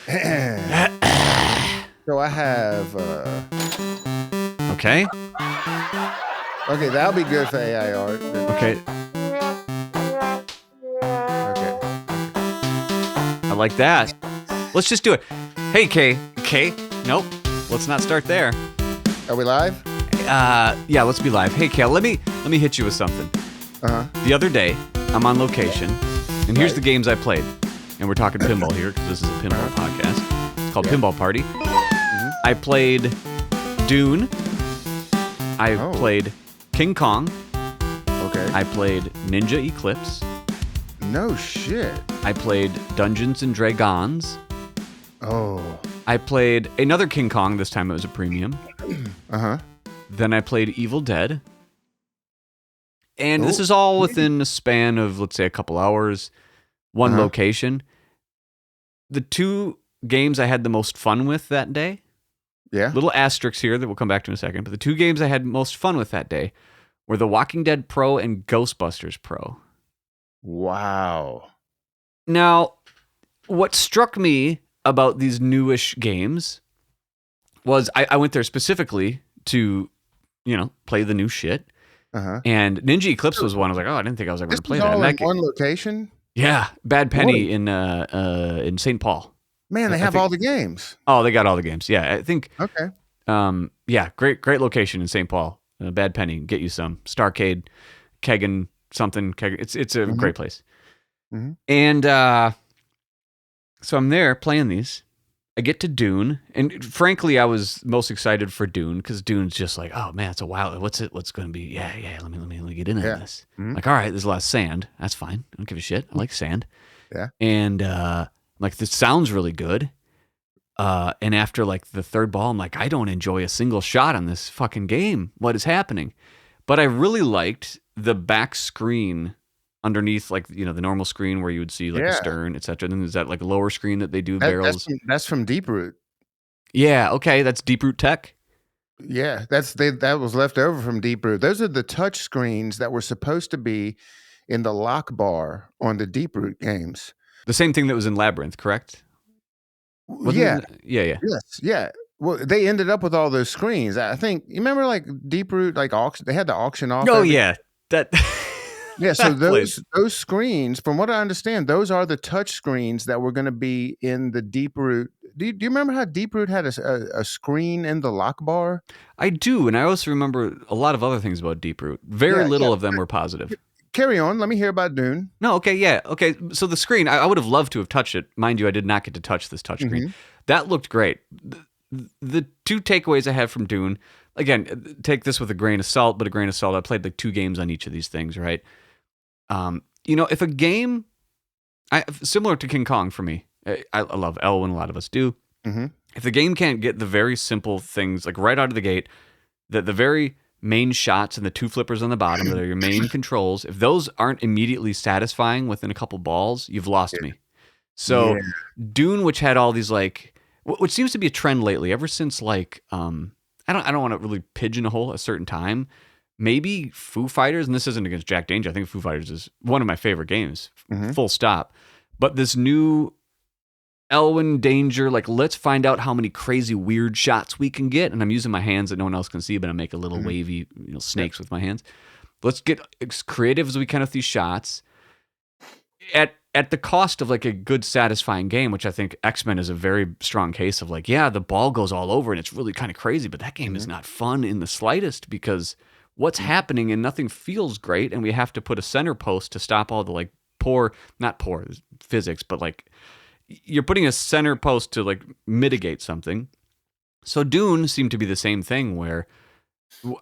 So I have. Okay. Okay, that'll be good for AI art. Okay. Okay. I like that. Let's just do it. Hey, Kay. Nope. Let's not start there. Are we live? Yeah, let's be live. Hey, Cale, let me hit you with something. The other day, I'm on location, and here's the games I played. And we're talking pinball here, because this is a pinball podcast. It's called Pinball Party. I played Dune. I played King Kong. Okay. I played Ninja Eclipse. No shit. I played Dungeons and Dragons. Oh. I played another King Kong. This time it was a premium. Then I played Evil Dead. And this is all within a span of, let's say, a couple hours. One location. The two games I had the most fun with that day. Yeah. Little asterisks here that we'll come back to in a second. But the two games I had most fun with that day were the Walking Dead Pro and Ghostbusters Pro. Wow. Now, what struck me about these newish games was I went there specifically to, play the new shit. And Ninja Eclipse was one. I was like, I didn't think I was ever going to play that. All in one location? Yeah, Bad Penny in St. Paul. Man, they have all the games. Oh, they got all the games. Yeah, I think. Okay. Yeah, great location in St. Paul. Bad Penny, get you some Starcade, Keggin something. It's a great place. And so I'm there playing these. I get to Dune, and frankly, I was most excited for Dune because Dune's just like, oh man, it's a wild. What's going to be? Yeah. Let me get into this. Like, all right, there's a lot of sand. That's fine. I don't give a shit. I like sand. Yeah. And like, this sounds really good. And after like the third ball, I'm like, I don't enjoy a single shot on this fucking game. What is happening? But I really liked the back screen underneath, like, the normal screen where you would see like a stern, etc. Then there's that like lower screen that they do barrels. That's from Deep Root. Yeah. Okay. That's Deep Root Tech. Yeah. That was left over from Deep Root. Those are the touch screens that were supposed to be in the lock bar on the Deep Root games. The same thing that was in Labyrinth, correct? Yeah. Yes. Yeah. Well, they ended up with all those screens. I think you remember, like Deep Root, like auction. They had the auction off. Oh yeah, that. Yeah. So those screens, from what I understand, those are the touch screens that were going to be in the Deep Root. Do you remember how Deep Root had a screen in the lock bar? I do, and I also remember a lot of other things about Deep Root. Very little of them were positive. Carry on. Let me hear about Dune. No, okay, yeah. Okay, so the screen, I would have loved to have touched it. Mind you, I did not get to touch this touch screen. That looked great. The two takeaways I have from Dune, again, take this with a grain of salt, but a grain of salt. I played like 2 games on each of these things, right? If a game, similar to King Kong for me, I love Elwyn, a lot of us do. If the game can't get the very simple things, like right out of the gate, the very main shots and the 2 flippers on the bottom that are your main controls, if those aren't immediately satisfying within a couple balls, you've lost me. So Dune, which had all these like, which seems to be a trend lately, ever since like, I don't want to really pigeonhole a certain time. Maybe Foo Fighters, and this isn't against Jack Danger. I think Foo Fighters is one of my favorite games, full stop. But this new Elwyn Danger, like, let's find out how many crazy weird shots we can get. And I'm using my hands that no one else can see, but I make a little wavy, snakes with my hands. Let's get as creative as we can with these shots at the cost of like a good, satisfying game, which I think X-Men is a very strong case of. Like, yeah, the ball goes all over and it's really kind of crazy, but that game is not fun in the slightest because what's happening and nothing feels great. And we have to put a center post to stop all the like not poor physics, but like, you're putting a center post to like mitigate something. So Dune seemed to be the same thing where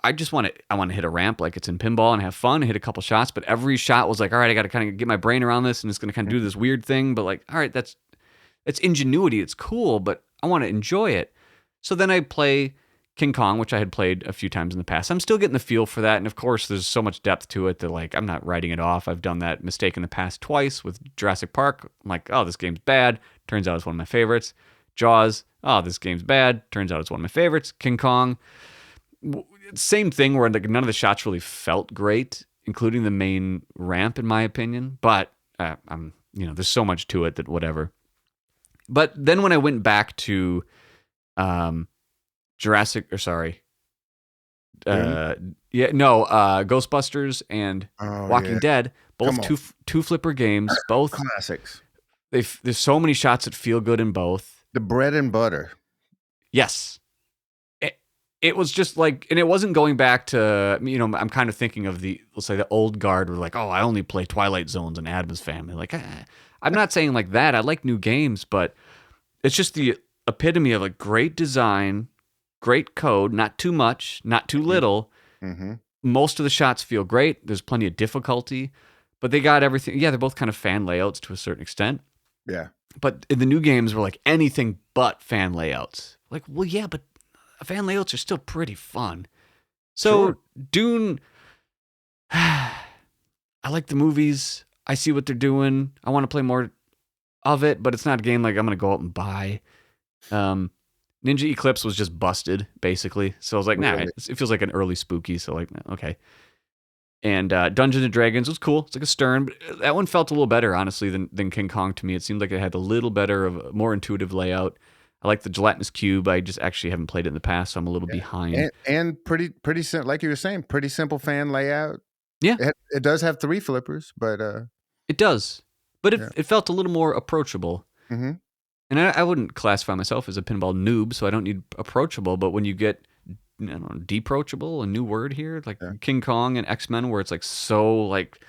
I want to hit a ramp like it's in pinball and have fun and hit a couple shots, but every shot was like, all right, I got to kind of get my brain around this and it's going to kind of do this weird thing, but like, all right, it's ingenuity. It's cool, but I want to enjoy it. So then I play King Kong, which I had played a few times in the past. I'm still getting the feel for that. And of course, there's so much depth to it that like, I'm not writing it off. I've done that mistake in the past twice with Jurassic Park. I'm like, oh, this game's bad. Turns out it's one of my favorites. Jaws. Oh, this game's bad. Turns out it's one of my favorites. King Kong. Same thing where like none of the shots really felt great, including the main ramp, in my opinion. But there's so much to it that whatever. But then when I went back to Ghostbusters and Walking Dead, both two flipper games, both classics. There's so many shots that feel good in both. The bread and butter. Yes. It was just like, and it wasn't going back to, I'm kind of thinking of let's say the old guard were like, oh, I only play Twilight Zones and Addams Family. Like, I'm not saying like that. I like new games, but it's just the epitome of a great design, great code, not too much, not too little. Mm-hmm. Most of the shots feel great. There's plenty of difficulty, but they got everything. Yeah, they're both kind of fan layouts to a certain extent. Yeah. But in the new games were like anything but fan layouts. Like, well, yeah, but fan layouts are still pretty fun. So sure. Dune, I like the movies. I see what they're doing. I want to play more of it, but it's not a game like I'm going to go out and buy. Ninja Eclipse was just busted, basically. So I was like, nah, it feels like an early spooky. So like, okay. And Dungeons and Dragons was cool. It's like a Stern, but that one felt a little better, honestly, than King Kong to me. It seemed like it had a little better of a more intuitive layout. I like the gelatinous cube. I just actually haven't played it in the past, so I'm a little behind. And pretty simple, like you were saying, pretty simple fan layout. Yeah, it does have 3 flippers, but it does. But it felt a little more approachable. Mm-hmm. And I wouldn't classify myself as a pinball noob, so I don't need approachable. But when you get deproachable, a new word here, like King Kong and X-Men, where it's like so like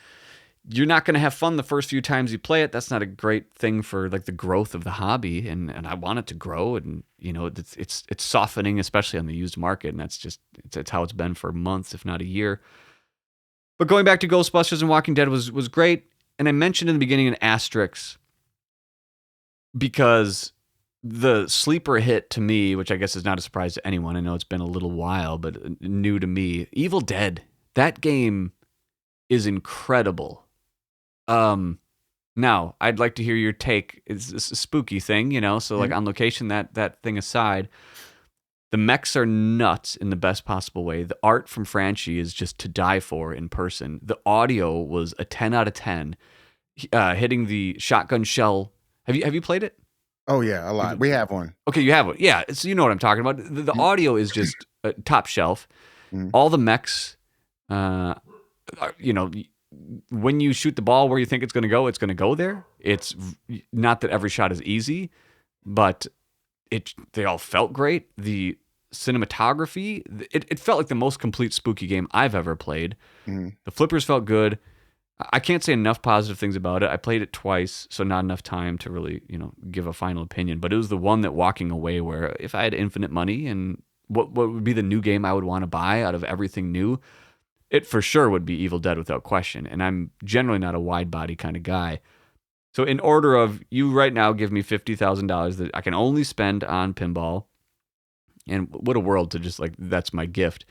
you're not going to have fun the first few times you play it. That's not a great thing for like the growth of the hobby, and I want it to grow, and it's softening, especially on the used market, and that's just it's how it's been for months, if not a year. But going back to Ghostbusters and Walking Dead was great, and I mentioned in the beginning an asterisk because the sleeper hit to me, which I guess is not a surprise to anyone. I know it's been a little while, but new to me. Evil Dead, that game is incredible. Now I'd like to hear your take. It's a spooky thing, so like on location, that thing aside, the mechs are nuts in the best possible way. The art from Franchi is just to die for in person. The audio was a 10 out of 10. Hitting the shotgun shell. Have you played it? Oh yeah, a lot. We have one. Okay, you have one. Yeah, so you know what I'm talking about. The audio is just top shelf. All the mechs, when you shoot the ball where you think it's going to go there. It's not that every shot is easy, but they all felt great. The cinematography, it felt like the most complete spooky game I've ever played. The flippers felt good. I can't say enough positive things about it. I played it twice, so not enough time to really, give a final opinion. But it was the one that walking away where if I had infinite money and what would be the new game I would want to buy out of everything new, it for sure would be Evil Dead without question. And I'm generally not a wide body kind of guy. So in order of you right now give me $50,000 that I can only spend on pinball, and what a world to just like, that's my gift.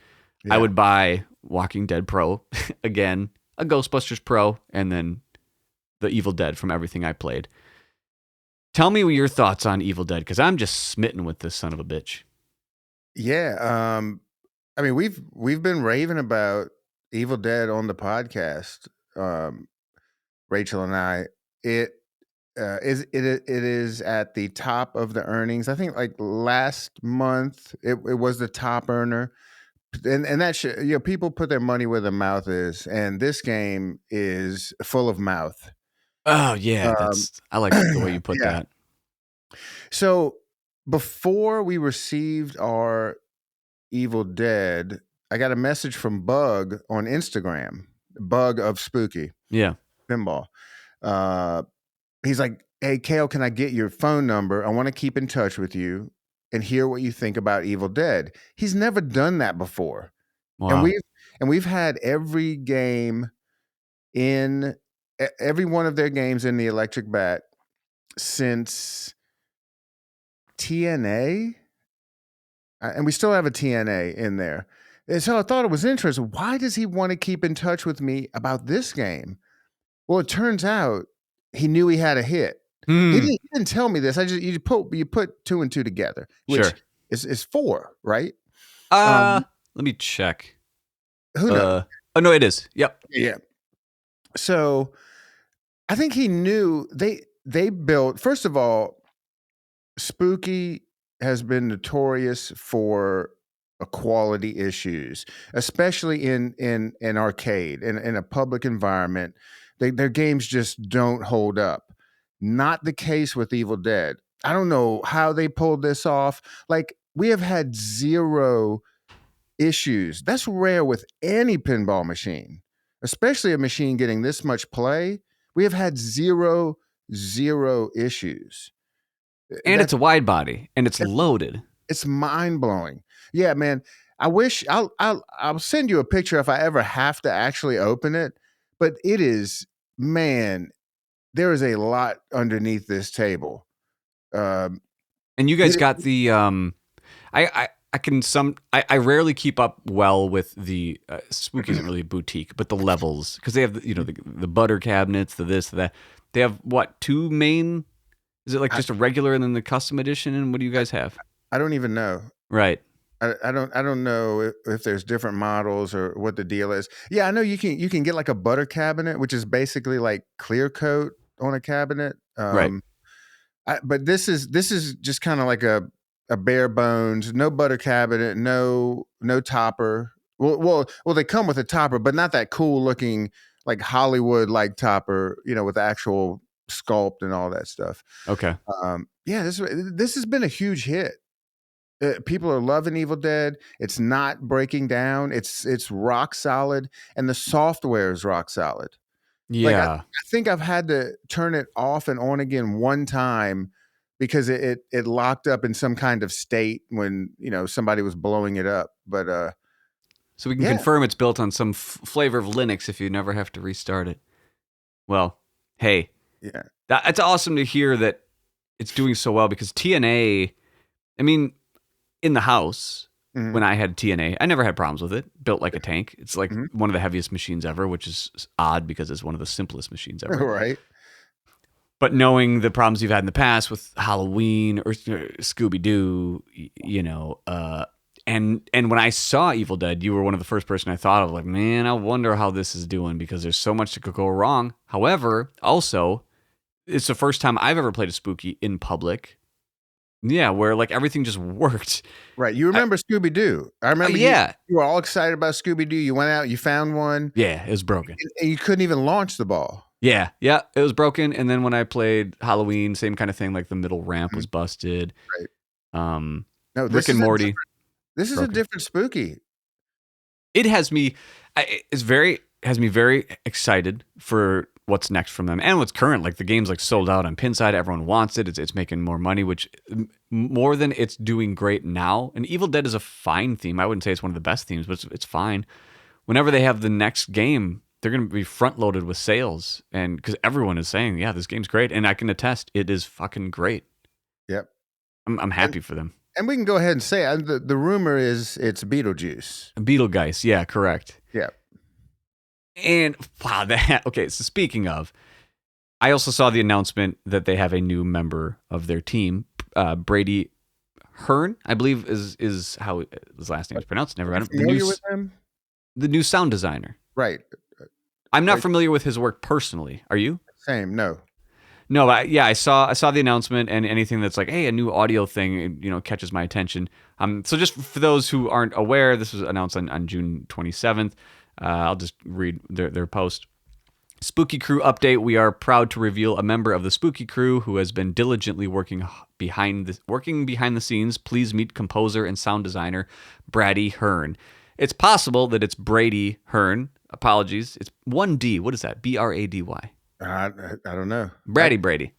Yeah. I would buy Walking Dead Pro again, a Ghostbusters Pro, and then the Evil Dead from everything I played. Tell me your thoughts on Evil Dead, because I'm just smitten with this son of a bitch. Yeah, I mean we've been raving about Evil Dead on the podcast, Rachel and I. It is at the top of the earnings. I think like last month it was the top earner. And that should, people put their money where their mouth is, and this game is full of mouth. Oh yeah, I like the way you put that. So before we received our Evil Dead, I got a message from Bug on Instagram, Bug of Spooky, Pinball. He's like, "Hey, Cale, can I get your phone number? I want to keep in touch with you and hear what you think about Evil Dead." He's never done that before. Wow. And we've had every game every one of their games in the Electric Bat since TNA. And we still have a TNA in there. And so I thought it was interesting. Why does he want to keep in touch with me about this game? Well, it turns out he knew he had a hit. He didn't tell me this. You put 2 and 2 together, which is 4, right? Let me check. Who knows? Oh no, it is. Yep. Yeah. So I think he knew they built. First of all, Spooky has been notorious for quality issues, especially in arcade in a public environment. Their games just don't hold up. Not the case with Evil Dead. I don't know how they pulled this off. Like, we have had zero issues. That's rare with any pinball machine, especially a machine getting this much play. We have had zero issues. And it's a wide body, and it's That's loaded. It's mind blowing. Yeah, man. I wish I'll send you a picture if I ever have to actually open it. But it is, man, there is a lot underneath this table. Um, And you guys it, got the I rarely keep up well with the Spooky isn't really a boutique, but the levels, because they have the butter cabinets, the this, the that. They have what, two main? Is it like just a regular and then the custom edition? And what do you guys have? I don't even know. Right. I don't know if there's different models or what the deal is. Yeah, I know you can get like a butter cabinet, which is basically like clear coat on a cabinet. Right. But this is just kind of like a bare bones, no butter cabinet, no topper. Well, they come with a topper, but not that cool looking like Hollywood like topper, with actual sculpt and all that stuff. Okay. Yeah, this has been a huge hit. People are loving Evil Dead. It's not breaking down. It's rock solid, and the software is rock solid. Yeah. Like, I think I've had to turn it off and on again one time because it locked up in some kind of state when somebody was blowing it up. But so we can confirm it's built on some flavor of Linux if you never have to restart it. Well, hey, yeah, it's awesome to hear that it's doing so well, because TNA, I mean, in the house, when I had TNA, I never had problems with it. Built like a tank. It's like one of the heaviest machines ever, which is odd because it's one of the simplest machines ever. Right. But knowing the problems you've had in the past with Halloween or Scooby-Doo, and when I saw Evil Dead, you were one of the first person I thought of, like, man, I wonder how this is doing, because there's so much that could go wrong. However, also, it's the first time I've ever played a Spooky in public. Yeah, where like everything just worked. Right. You remember Scooby-Doo. I remember you were all excited about Scooby-Doo. You went out, you found one. Yeah, it was broken. And you couldn't even launch the ball. Yeah, it was broken. And then when I played Halloween, same kind of thing, like the middle ramp was busted. Right. No, Rick and Morty. This is a different Spooky. It has me very excited for what's next from them and what's current. Like, the game's like sold out on Pinside. Everyone wants it. It's making more money, which more than it's doing great now. And Evil Dead is a fine theme. I wouldn't say it's one of the best themes, but it's fine. Whenever they have the next game, they're going to be front loaded with sales, and because everyone is saying, yeah, this game's great, and I can attest it is fucking great. Yep. I'm happy for them. And we can go ahead and say the rumor is it's Beetlejuice. Beetlegeist, yeah, correct. Yeah. And wow, okay, so speaking of, I also saw the announcement that they have a new member of their team, Brady Hearn, I believe is how his last name is pronounced. Never met him. Familiar with him? The new sound designer. Right. I'm not familiar with his work personally. Are you? Same, no. No, I saw the announcement, and anything that's like, hey, a new audio thing, catches my attention. So just for those who aren't aware, this was announced on June 27th. I'll just read their post. Spooky Crew update. We are proud to reveal a member of the Spooky Crew who has been diligently working behind the scenes. Please meet composer and sound designer Brady Hearn. It's possible that it's Brady Hearn. Apologies. It's 1D. What is that? Brady? I don't know. Brady.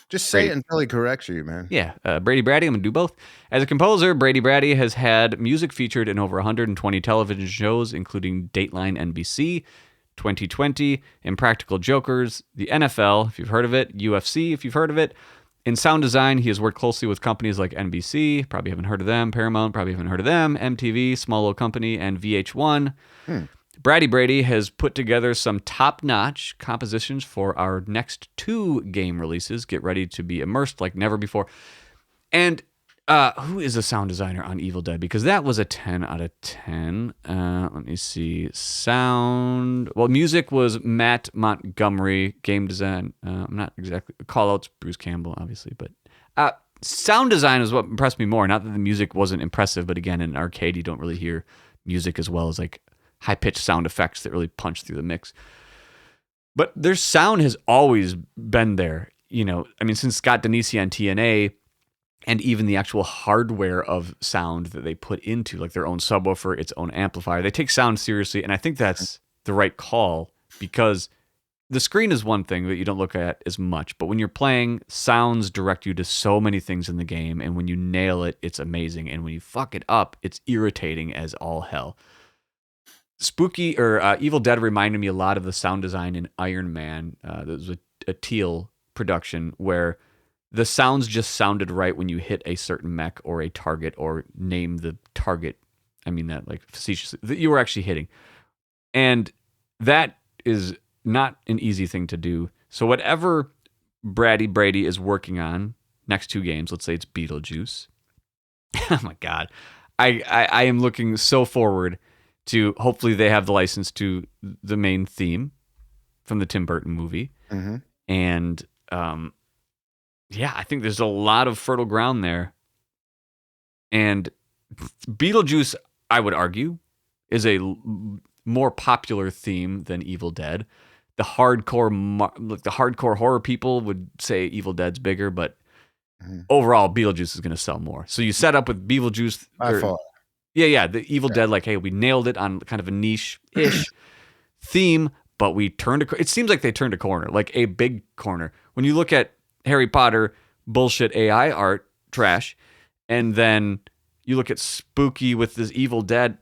Just say it until he corrects you, man. Yeah, Brady. I'm going to do both. As a composer, Brady has had music featured in over 120 television shows, including Dateline NBC, 2020, Impractical Jokers, the NFL, if you've heard of it, UFC, if you've heard of it. In sound design, he has worked closely with companies like NBC, probably haven't heard of them, Paramount, probably haven't heard of them, MTV, small little company, and VH1. Brady has put together some top-notch compositions for our next 2 game releases. Get ready to be immersed like never before. And who is a sound designer on Evil Dead? Because that was a 10 out of 10. Let me see. Sound. Well, music was Matt Montgomery. Game design. I'm not exactly. Call-outs, Bruce Campbell, obviously. But sound design is what impressed me more. Not that the music wasn't impressive, but again, in an arcade, you don't really hear music as well as like high-pitched sound effects that really punch through the mix. But their sound has always been there. I mean, since Scott Danesi on TNA, and even the actual hardware of sound that they put into like their own subwoofer, its own amplifier, they take sound seriously. And I think that's the right call, because the screen is one thing that you don't look at as much, but when you're playing, sounds direct you to so many things in the game. And when you nail it, it's amazing. And when you fuck it up, it's irritating as all hell. Spooky or Evil Dead reminded me a lot of the sound design in Iron Man. That was a Teal production where the sounds just sounded right when you hit a certain mech or a target or name the target. I mean that like facetiously, that you were actually hitting. And that is not an easy thing to do. So whatever Brady is working on next 2 games, let's say it's Beetlejuice. Oh my God. I am looking so forward to, hopefully they have the license to the main theme from the Tim Burton movie. Mm-hmm. And yeah, I think there's a lot of fertile ground there. And Beetlejuice, I would argue, is a more popular theme than Evil Dead. The hardcore horror people would say Evil Dead's bigger, but overall, Beetlejuice is going to sell more. So you set up with Beetlejuice. By far. Yeah, the Evil Dead, like, hey, we nailed it on kind of a niche-ish theme, but we it seems like they turned a corner, like a big corner. When you look at Harry Potter bullshit AI art trash, and then you look at Spooky with this Evil Dead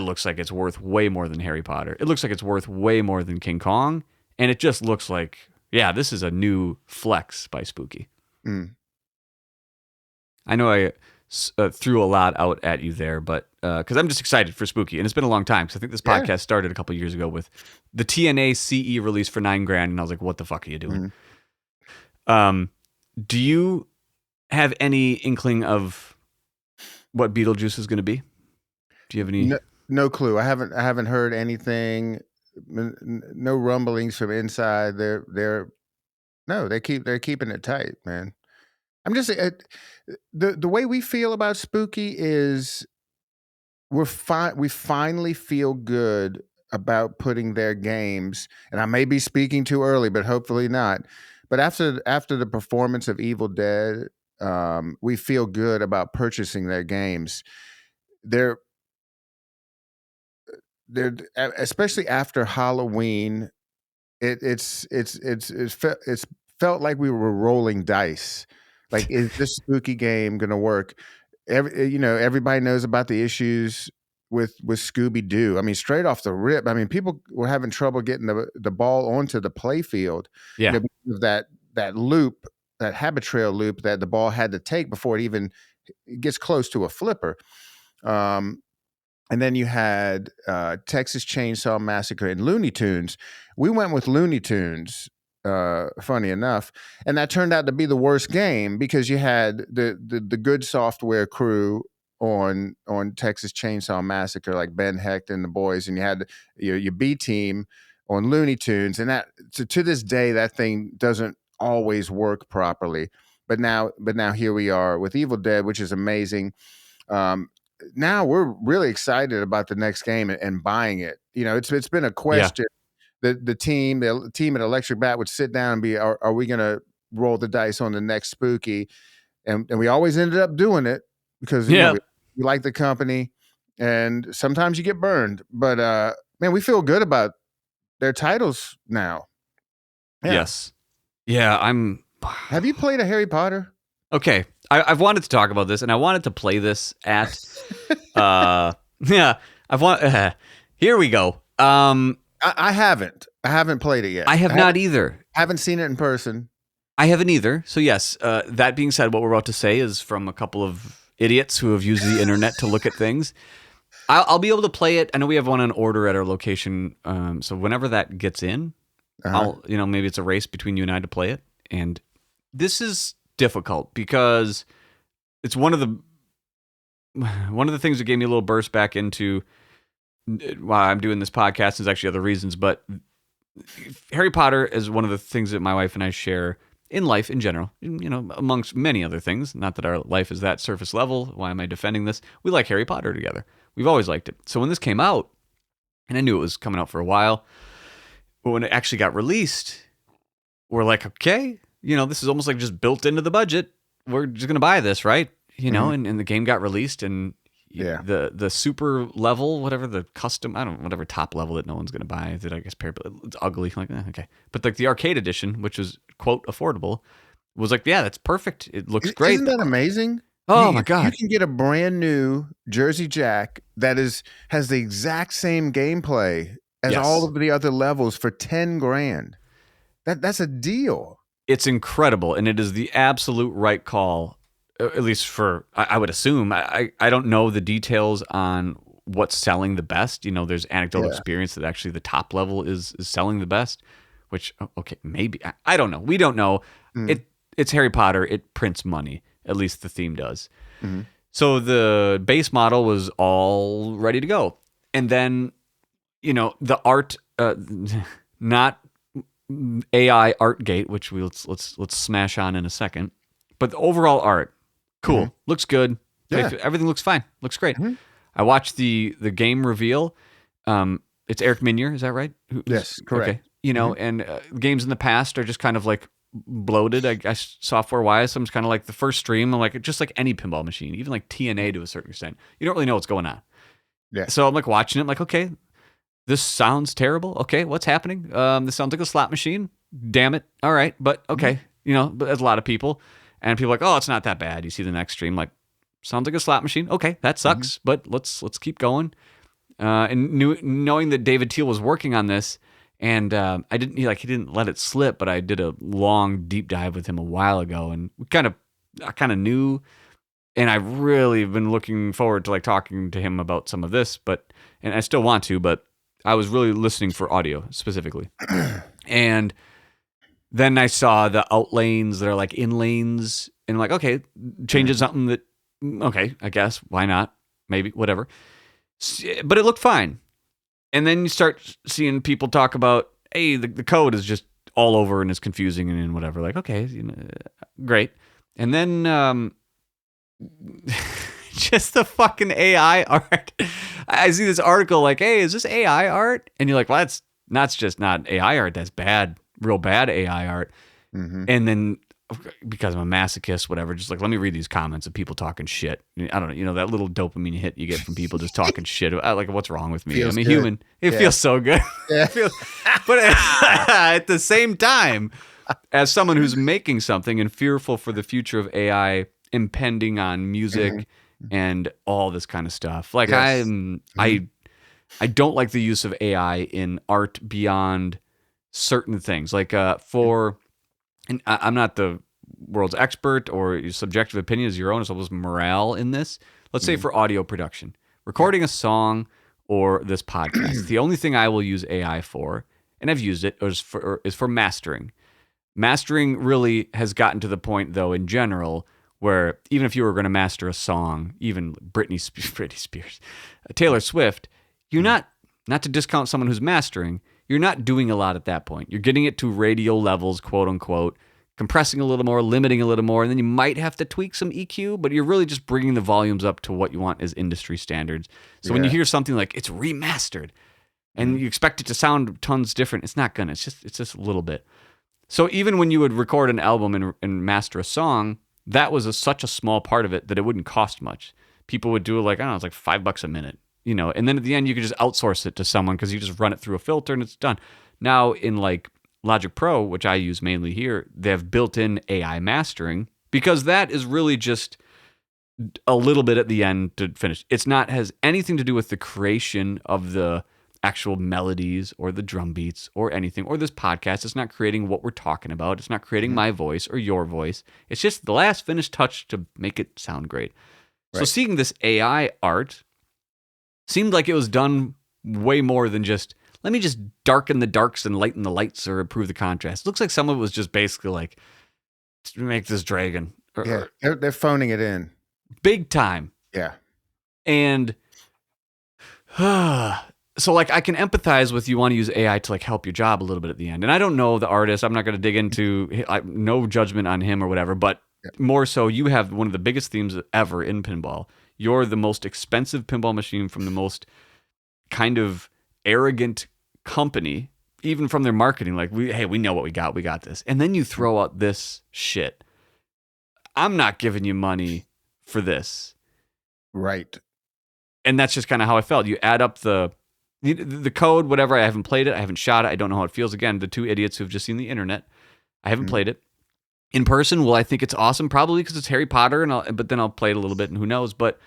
looks like it's worth way more than Harry Potter. It looks like it's worth way more than King Kong, and it just looks like, yeah, this is a new flex by Spooky. I know I threw a lot out at you there, but because I'm just excited for Spooky, and it's been a long time, because I think this podcast started a couple years ago with the TNA CE release for $9,000, and I was like, what the fuck are you doing? Do you have any inkling of what Beetlejuice is going to be? Do you have any? No clue. I haven't heard anything. No rumblings from inside. They're keeping it tight, man. I'm just the way we feel about Spooky is we finally feel good about putting their games, and I may be speaking too early, but hopefully not. But after the performance of Evil Dead, we feel good about purchasing their games. They're especially after Halloween. It's felt like we were rolling dice. Like, is this Spooky game going to work? Everybody knows about the issues with Scooby-Doo. I mean, straight off the rip. I mean, people were having trouble getting the ball onto the play field. Yeah. Because of that loop, that habit trail loop that the ball had to take before it even gets close to a flipper. And then you had Texas Chainsaw Massacre and Looney Tunes. We went with Looney Tunes, funny enough, and that turned out to be the worst game, because you had the good software crew on Texas Chainsaw Massacre, like Ben Hecht and the boys, and you had your B team on Looney Tunes, and that to this day that thing doesn't always work properly. But now here we are with Evil Dead, which is amazing. Now we're really excited about the next game and buying it. It's been a question. Yeah. The team at Electric Bat would sit down and be, are we going to roll the dice on the next Spooky? And we always ended up doing it, because we like the company, and sometimes you get burned. But man, we feel good about their titles now. Yeah. Yes. Yeah, Have you played a Harry Potter? Okay, I've wanted to talk about this, and I wanted to play this at, here we go. I haven't played it yet. I have not either. Haven't seen it in person. I haven't either. So yes, that being said, what we're about to say is from a couple of idiots who have used the internet to look at things. I'll be able to play it. I know we have one on order at our location, so whenever that gets in, maybe it's a race between you and I to play it. And this is difficult because it's one of the things that gave me a little burst back into why I'm doing this podcast. Is actually other reasons, but Harry Potter is one of the things that my wife and I share in life in general, amongst many other things. Not that our life is that surface level. Why am I defending this? We like Harry Potter together. We've always liked it. So when this came out, and I knew it was coming out for a while, but when it actually got released, we're like, okay, this is almost like just built into the budget. We're just going to buy this, right? And the game got released, and the super level, whatever the custom, whatever top level that no one's going to buy, that I guess it's ugly. Like, okay. But like the arcade edition, which was quote affordable, was like, yeah, that's perfect. It looks great. Isn't that amazing? Oh my God. You can get a brand new Jersey Jack that has the exact same gameplay as all of the other levels for $10,000. That's a deal. It's incredible, and it is the absolute right call, at least for, I would assume. I don't know the details on what's selling the best. There's anecdotal experience that actually the top level is selling the best, which, okay, maybe. I don't know. We don't know. It's Harry Potter. It prints money. At least the theme does. Mm-hmm. So the base model was all ready to go. And then, the art, not AI art gate, which let's smash on in a second, but the overall art, cool, looks good. Yeah. Everything looks fine, looks great. I watched the game reveal. It's Eric Minier, is that right? Yes, correct. Okay, and games in the past are just kind of like bloated, I guess, software wise. So I'm just kind of like the first stream, I'm like, just like any pinball machine, even like TNA to a certain extent, you don't really know what's going on. Yeah. So I'm like watching it, I'm like, okay, this sounds terrible. Okay, what's happening? This sounds like a slot machine. Damn it. All right, but okay, but there's a lot of people, and people are like, oh, it's not that bad. You see the next stream, like, sounds like a slot machine. Okay, that sucks, but let's keep going. And knowing that David Teal was working on this, and he didn't let it slip, but I did a long deep dive with him a while ago, and I kind of knew, and I really have been looking forward to like talking to him about some of this, and I still want to, but I was really listening for audio specifically. And then I saw the out lanes that are like in lanes, and I'm like, okay, changes something that, okay, I guess, why not? Maybe, whatever. But it looked fine. And then you start seeing people talk about, hey, the code is just all over and is confusing and whatever. Like, okay, great. And then just the fucking AI art. I see this article like, hey, is this AI art? And you're like, well, that's just not AI art. That's bad, real bad AI art. Mm-hmm. And then because I'm a masochist, whatever, just like, let me read these comments of people talking shit. I don't know, that little dopamine hit you get from people just talking shit. Like, what's wrong with me? I'm a human. It feels so good. Yeah. But at the same time, as someone who's making something and fearful for the future of AI impending on music and all this kind of stuff, like I don't like the use of AI in art beyond certain things. Like and I'm not the world's expert, or your subjective opinion is your own. It's almost morale in this. Let's say for audio production, recording a song or this podcast, the only thing I will use AI for, and I've used it, is for mastering. Mastering really has gotten to the point, though, in general, where even if you were going to master a song, even Britney Spears, Taylor Swift, you're not to discount someone who's mastering, you're not doing a lot at that point. You're getting it to radio levels, quote unquote, compressing a little more, limiting a little more, and then you might have to tweak some EQ, but you're really just bringing the volumes up to what you want as industry standards. So when you hear something like it's remastered and you expect it to sound tons different, it's not gonna. It's just a little bit. So even when you would record an album and master a song, that was such a small part of it that it wouldn't cost much. People would do it like, I don't know, it's like $5 a minute. And then at the end you could just outsource it to someone because you just run it through a filter and it's done. Now in like Logic Pro, which I use mainly here, they have built-in AI mastering because that is really just a little bit at the end to finish. It's not has anything to do with the creation of the actual melodies or the drum beats or anything, or this podcast. It's not creating what we're talking about. It's not creating my voice or your voice. It's just the last finished touch to make it sound great. Right. So seeing this AI art seemed like it was done way more than just, let me just darken the darks and lighten the lights or improve the contrast. It looks like someone was just basically like, make this dragon. They're phoning it in. Big time. Yeah. And So like I can empathize with you want to use AI to like help your job a little bit at the end. And I don't know the artist. I'm not going to dig into no judgment on him or whatever, but more so you have one of the biggest themes ever in pinball. You're the most expensive pinball machine from the most kind of arrogant company, even from their marketing. Like we know what we got this. And then you throw out this shit. I'm not giving you money for this. Right. And that's just kind of how I felt. You add up the code, whatever. I haven't played it. I haven't shot it. I don't know how it feels. Again, the two idiots who've just seen the internet. I haven't played it. In person, will I think it's awesome? Probably because it's Harry Potter, but then I'll play it a little bit and who knows. But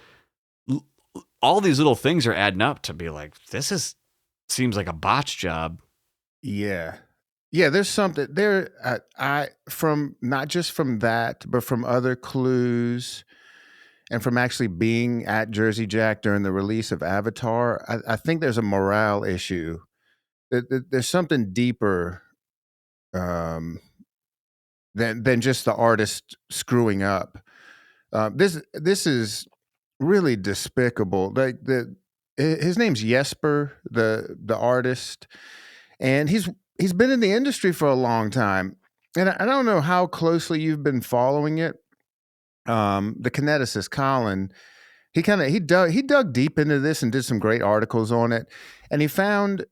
all these little things are adding up to be like, seems like a botch job. Yeah. Yeah, there's something there. I from not just from that, but from other clues and from actually being at Jersey Jack during the release of Avatar, I think there's a morale issue. There's something deeper than just the artist screwing up. This is really despicable. Like his name's Jesper, the artist, and he's been in the industry for a long time. And I don't know how closely you've been following it. The kineticist Colin, he dug deep into this and did some great articles on it, and he found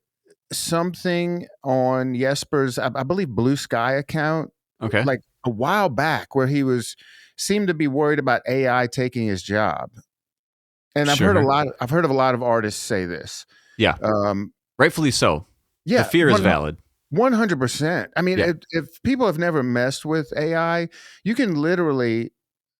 something on Jesper's, I believe, Blue Sky account, Okay, like a while back, where he seemed to be worried about AI taking his job. And I've heard of a lot of artists say this. Yeah, rightfully so. Yeah, the fear is valid. 100%. I mean, if people have never messed with AI, you can literally,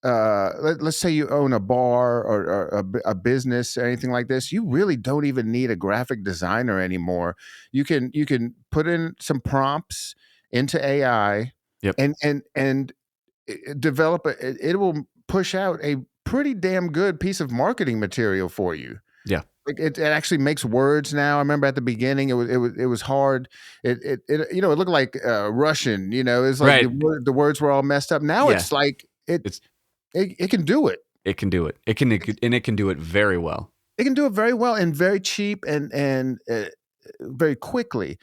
let's say you own a bar or a business or anything like this, you really don't even need a graphic designer anymore. You can put in some prompts into AI, and develop it will push out a pretty damn good piece of marketing material for you. Yeah. Like it actually makes words now. I remember at the beginning it was hard. It it looked like Russian. It's like the words were all messed up. Now it's like it can do it. It can do it. It can do it very well. It can do it very well and very cheap and very quickly.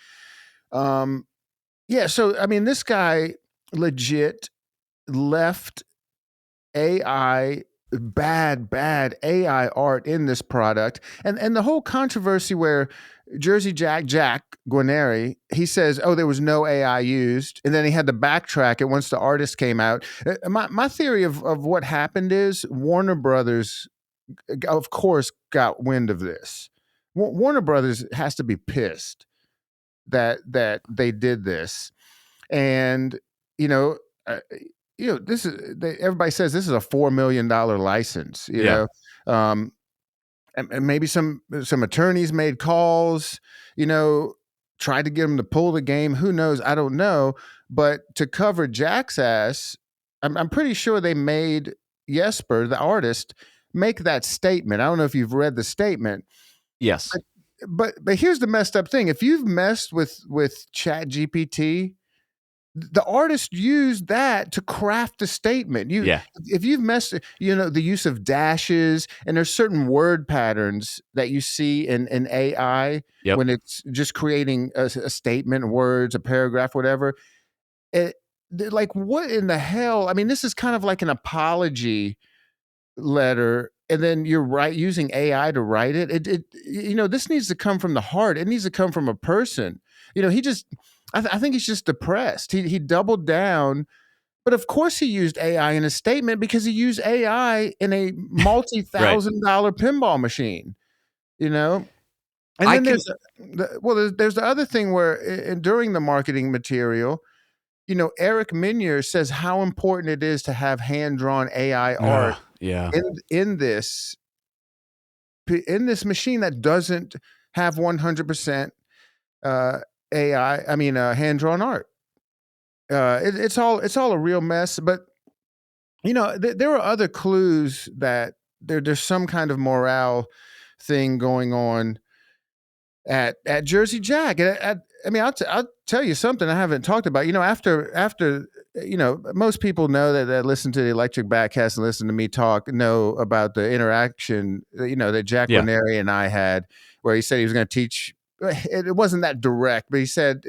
Yeah. So I mean, this guy legit left AI, bad AI art in this product, and the whole controversy where Jersey Jack Guarneri, he says, oh, there was no AI used, and then he had to backtrack it once the artist came out. My theory of what happened is Warner Brothers, of course, got wind of this. Warner Brothers has to be pissed that they did this, and this is everybody says this is a $4 million license. You know, and maybe some attorneys made calls. Tried to get him to pull the game. Who knows? I don't know. But to cover Jack's ass, I'm pretty sure they made Jesper, the artist, make that statement. I don't know if you've read the statement. Yes. But here's the messed up thing. If you've messed with Chat GPT, the artist used that to craft a statement. If you've messed, the use of dashes, and there's certain word patterns that you see in AI when it's just creating a statement, words, a paragraph, whatever. Like, what in the hell? I mean, this is kind of like an apology letter, and then you're using AI to write it. This needs to come from the heart. It needs to come from a person. I think he's just depressed. He doubled down, but of course he used AI in a statement because he used AI in a multi-$1,000 pinball machine. And then there's the other thing where during the marketing material, Eric Minier says how important it is to have hand-drawn AI art in this machine that doesn't have 100% AI. I mean, hand-drawn art. It's all a real mess. But there are other clues that there's some kind of morale thing going on at Jersey Jack. And I'll tell you something I haven't talked about. After most people know that listen to the Electric Backcast and listen to me talk know about the interaction that Jack Guarneri and I had where he said he was going to teach. It wasn't that direct, but he said,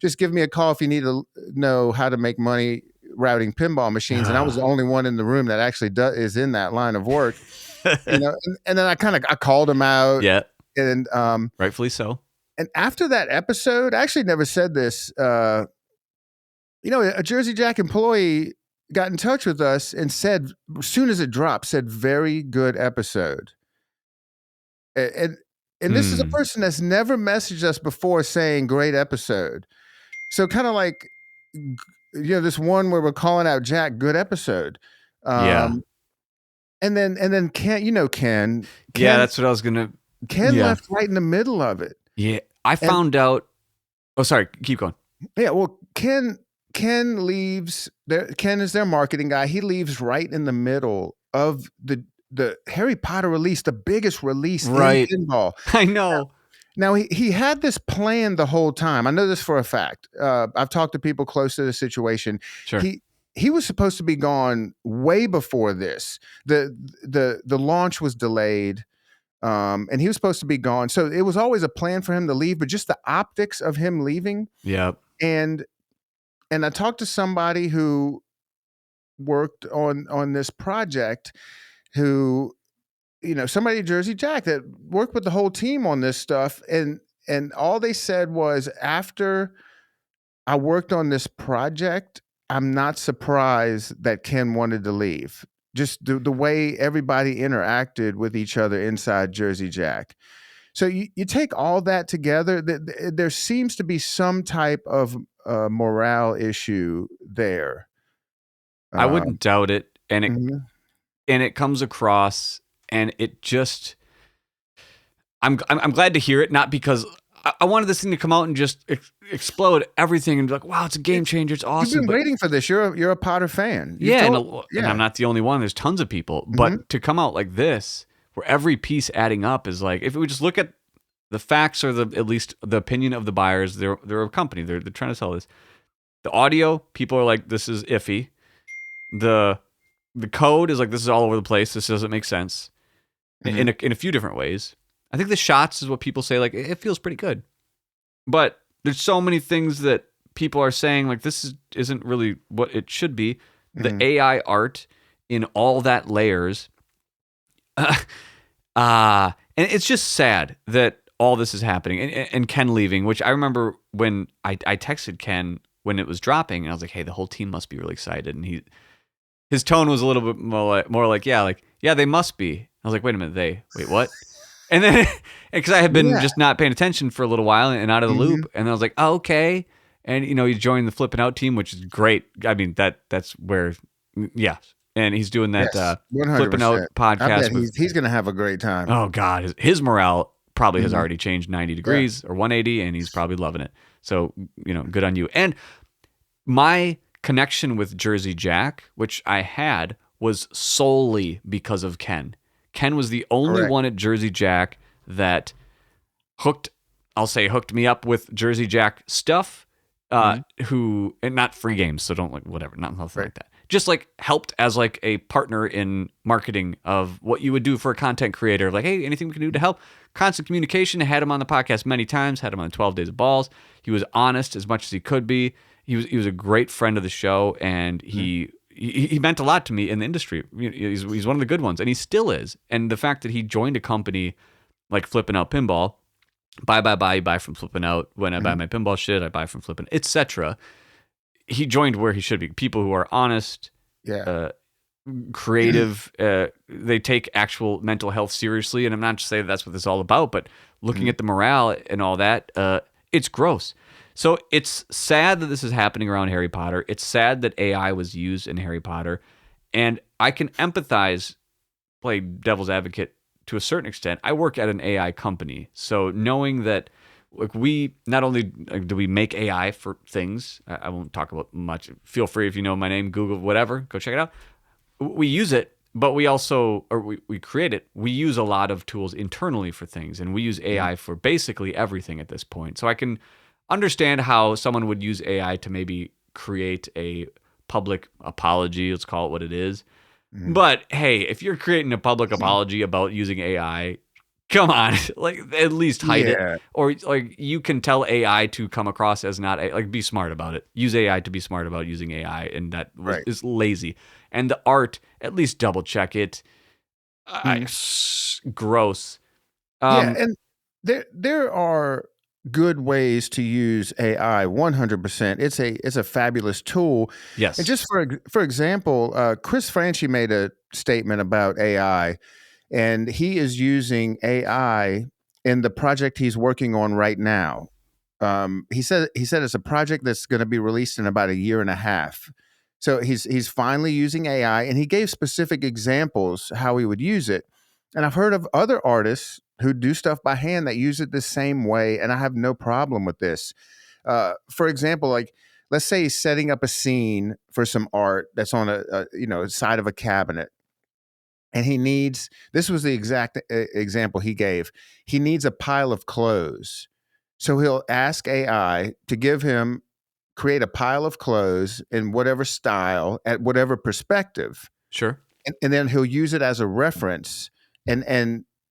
just give me a call if you need to know how to make money routing pinball machines. And I was the only one in the room that actually is in that line of work. And then I called him out. Yeah. And rightfully so. And after that episode, I actually never said this. A Jersey Jack employee got in touch with us and said, as soon as it dropped, said, very good episode. And this is a person that's never messaged us before saying great episode. So kind of like, this one where we're calling out Jack, good episode. And then Ken. Yeah, that's what I was going to. Ken left right in the middle of it. Yeah. I found out. Oh, sorry. Keep going. Yeah. Well, Ken leaves. Ken is their marketing guy. He leaves right in the middle of the Harry Potter release, the biggest release in pinball. I know. Now he had this plan the whole time. I know this for a fact. I've talked to people close to the situation. Sure. He was supposed to be gone way before this. The launch was delayed. And he was supposed to be gone. So it was always a plan for him to leave, but just the optics of him leaving. Yeah. And I talked to somebody who worked on this project who, somebody at Jersey Jack that worked with the whole team on this stuff. And all they said was, after I worked on this project, I'm not surprised that Ken wanted to leave. Just the way everybody interacted with each other inside Jersey Jack. So you take all that together, there seems to be some type of morale issue there. I wouldn't doubt it. And it comes across, and it just, I'm glad to hear it, not because I wanted this thing to come out and just explode everything and be like, wow, it's a game changer. It's awesome. You've been waiting for this. You're a Potter fan. And I'm not the only one. There's tons of people. But to come out like this, where every piece adding up is like, if we just look at the facts, or at least the opinion of the buyers, they're a company. They're trying to sell this. The audio, people are like, this is iffy. The code is like, this is all over the place. This doesn't make sense in a few different ways. I think the shots is what people say, like, it feels pretty good. But there's so many things that people are saying, like, this isn't really what it should be. The AI art in all that layers. And it's just sad that all this is happening. And Ken leaving, which I remember when I texted Ken when it was dropping, and I was like, hey, the whole team must be really excited. And his tone was a little bit more like, yeah, they must be. I was like, wait a minute, wait, what? And then, because I had been just not paying attention for a little while and out of the loop, and then I was like, oh, okay. And he joined the Flipping Out team, which is great. I mean, that's where, and he's doing that Flipping Out podcast. He's going to have a great time. Oh God, his morale probably has already changed 90 degrees or 180, and he's probably loving it. So good on you. And my connection with Jersey Jack, which I had, was solely because of Ken. Ken was the only one at Jersey Jack that hooked me up with Jersey Jack stuff, and not free games, so don't nothing like that. Just like helped as like a partner in marketing of what you would do for a content creator. Like, hey, anything we can do to help? Constant communication. I had him on the podcast many times, had him on 12 Days of Balls. He was honest as much as he could be. He was a great friend of the show, and he meant a lot to me in the industry. He's one of the good ones, and he still is. And the fact that he joined a company like Flipping Out Pinball, you buy from Flipping Out. When I buy my pinball shit, I buy from Flipping, etc. He joined where he should be. People who are honest, creative. They take actual mental health seriously. And I'm not just saying that's what this is all about, but looking at the morale and all that, it's gross. So it's sad that this is happening around Harry Potter. It's sad that AI was used in Harry Potter. And I can empathize, play devil's advocate to a certain extent. I work at an AI company. So knowing that we not only do we make AI for things, I won't talk about much. Feel free, if you know my name, Google, whatever, go check it out. We use it, but we also, we create it. We use a lot of tools internally for things, and we use AI for basically everything at this point. So I can understand how someone would use AI to maybe create a public apology. Let's call it what it is. But hey, if you're creating a public apology about using AI, come on, like at least hide Yeah. it, or like you can tell AI to come across as not like be smart about it. Use AI to be smart about using AI, and that Right. is lazy. And the art, at least double check it. Gross. Yeah, and there are good ways to use AI. 100%. It's a fabulous tool. And Yes, just for example, Chris Franchi made a statement about AI, and he is using AI in the project he's working on right now. He said it's a project that's going to be released in about a year and a half. So he's finally using AI, and he gave specific examples how he would use it. And I've heard of other artists who do stuff by hand that use it the same way, and I have no problem with this. For example, like let's say he's setting up a scene for some art that's on a side of a cabinet, and he needs, this was the exact example he gave. He needs a pile of clothes. So he'll ask AI to create a pile of clothes in whatever style at whatever perspective. sure. And then he'll use it as a reference and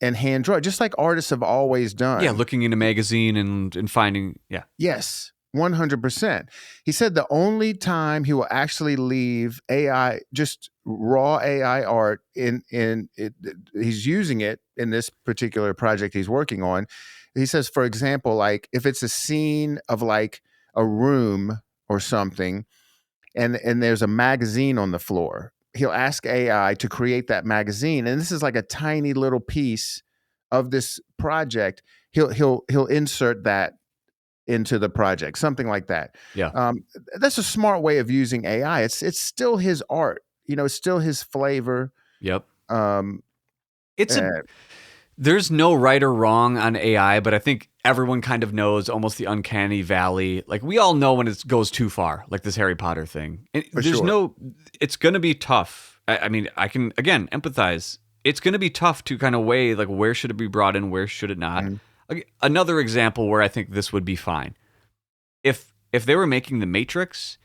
hand draw it, just like artists have always done. Yeah, looking in a magazine and finding. Yeah. Yes, 100%. He said the only time he will actually leave AI, just raw AI art in it, he's using it in this particular project he's working on. He says, for example, like if it's a scene of like a room or something, and there's a magazine on the floor, he'll ask AI to create that magazine, and this is like a tiny little piece of this project. He'll insert that into the project, something like that. Yeah. That's a smart way of using AI. It's still his art, it's still his flavor. Yep. Um, It's uh, there's no right or wrong on AI, but I think everyone kind of knows almost the uncanny valley. Like we all know when it goes too far, like this Harry Potter thing. For There's sure. it's going to be tough. I mean, I can, again, empathize. It's going to be tough to kind of weigh, like, where should it be brought in, where should it not? Mhm. Another example where I think this would be fine. If they were making The Matrix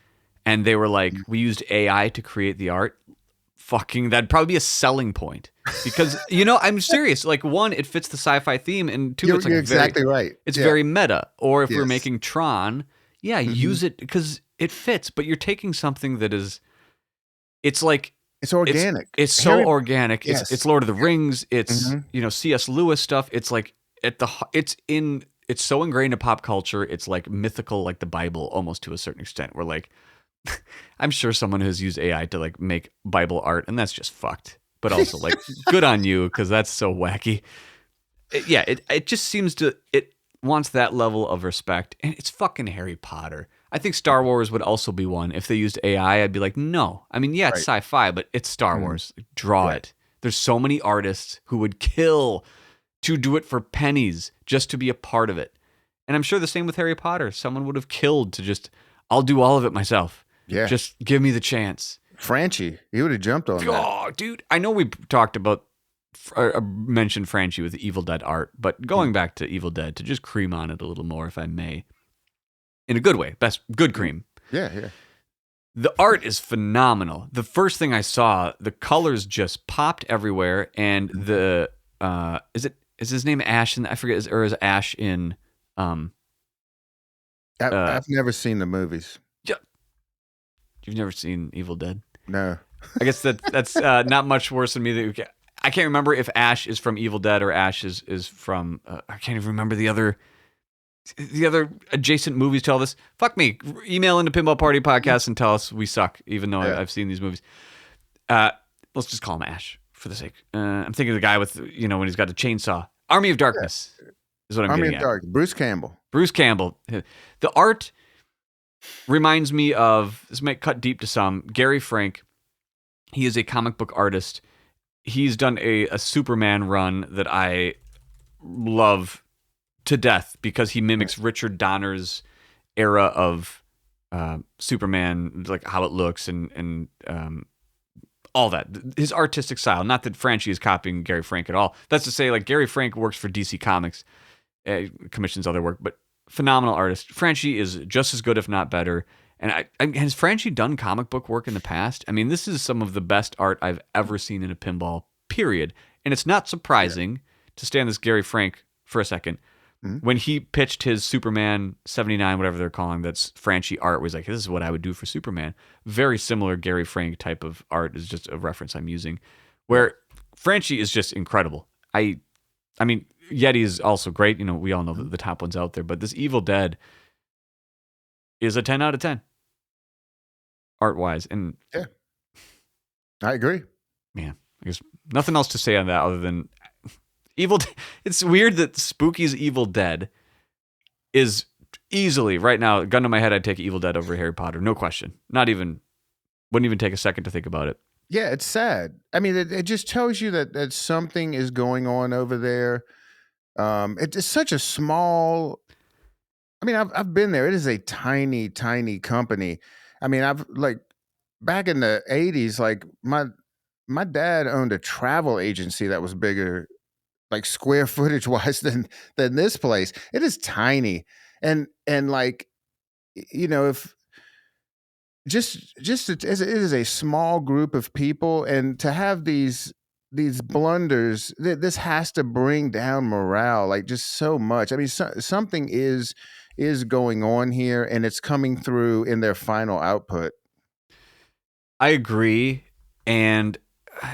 and they were like, we used AI to create the art, that'd probably be a selling point. Because, I'm serious. Like, one, it fits the sci-fi theme, and two, it's like You're exactly right. it's Yeah. very meta. Or if we're Yes. making Tron, use it because it fits. But you're taking something that is, it's like, It's organic. it's so Harry- organic. Yes. It's Lord of the Rings. It's Mhm. C.S. Lewis stuff. It's like it's so ingrained in pop culture. It's like mythical, like the Bible, almost to a certain extent. Where like, I'm sure someone has used AI to like make Bible art, and that's just fucked. But also like, good on you, because that's so wacky. It just seems it wants that level of respect, and it's fucking Harry Potter. I think Star Wars would also be one. If they used AI, I'd be like, no. I mean, yeah, it's sci-fi, but it's Star Wars. Draw it. There's so many artists who would kill to do it for pennies just to be a part of it. And I'm sure the same with Harry Potter. Someone would have killed to just, I'll do all of it myself. Yeah. Just give me the chance. Franchi, he would have jumped on that. Oh, dude. I know we talked about, mentioned Franchi with the Evil Dead art, but going back to Evil Dead, to just cream on it a little more, if I may. In a good way. Good cream. Yeah. The art is phenomenal. The first thing I saw, the colors just popped everywhere, and the is his name Ash? I forget, or is Ash in? I've never seen the movies. You've never seen Evil Dead? No. I guess that's not much worse than me. I can't remember if Ash is from Evil Dead or Ash is from. I can't even remember the other adjacent movies to all this. Fuck me. Email into pinballpartypodcast and tell us we suck, even though I've seen these movies. Let's just call him Ash for the sake. I'm thinking of the guy with, when he's got a chainsaw. Army of Darkness is what I'm getting at. Army of Darkness. Bruce Campbell. The art reminds me of, this might cut deep to some, Gary Frank. He is a comic book artist. He's done a Superman run that I love to death because he mimics Richard Donner's era of Superman, like how it looks and all that. His artistic style. Not that Franchi is copying Gary Frank at all. That's to say, like, Gary Frank works for DC Comics, commissions other work, but phenomenal artist. Franchi is just as good, if not better. And has Franchi done comic book work in the past? I mean, this is some of the best art I've ever seen in a pinball, period. And it's not surprising to stay on this Gary Frank for a second, when he pitched his Superman 79, whatever they're calling, that's Franchi art, was like, this is what I would do for Superman. Very similar Gary Frank type of art is just a reference I'm using, where Franchi is just incredible. I mean, Yeti is also great. You know, we all know the top ones out there, but this Evil Dead is a 10 out of 10 art-wise. And yeah, I agree. Man, I guess nothing else to say on that other than it's weird that Spooky's Evil Dead is easily, right now, gun to my head, I'd take Evil Dead over Harry Potter. No question. Wouldn't even take a second to think about it. Yeah, it's sad. I mean, it just tells you that something is going on over there. It's such a small. I mean, I've been there. It is a tiny, tiny company. I mean, I've like back in the 80s, like my dad owned a travel agency that was bigger, like square footage wise, than this place. It is tiny, and like, you know, if just it is a small group of people, and to have these blunders, this has to bring down morale, like just so much. I mean, something is going on here, and it's coming through in their final output. I agree, and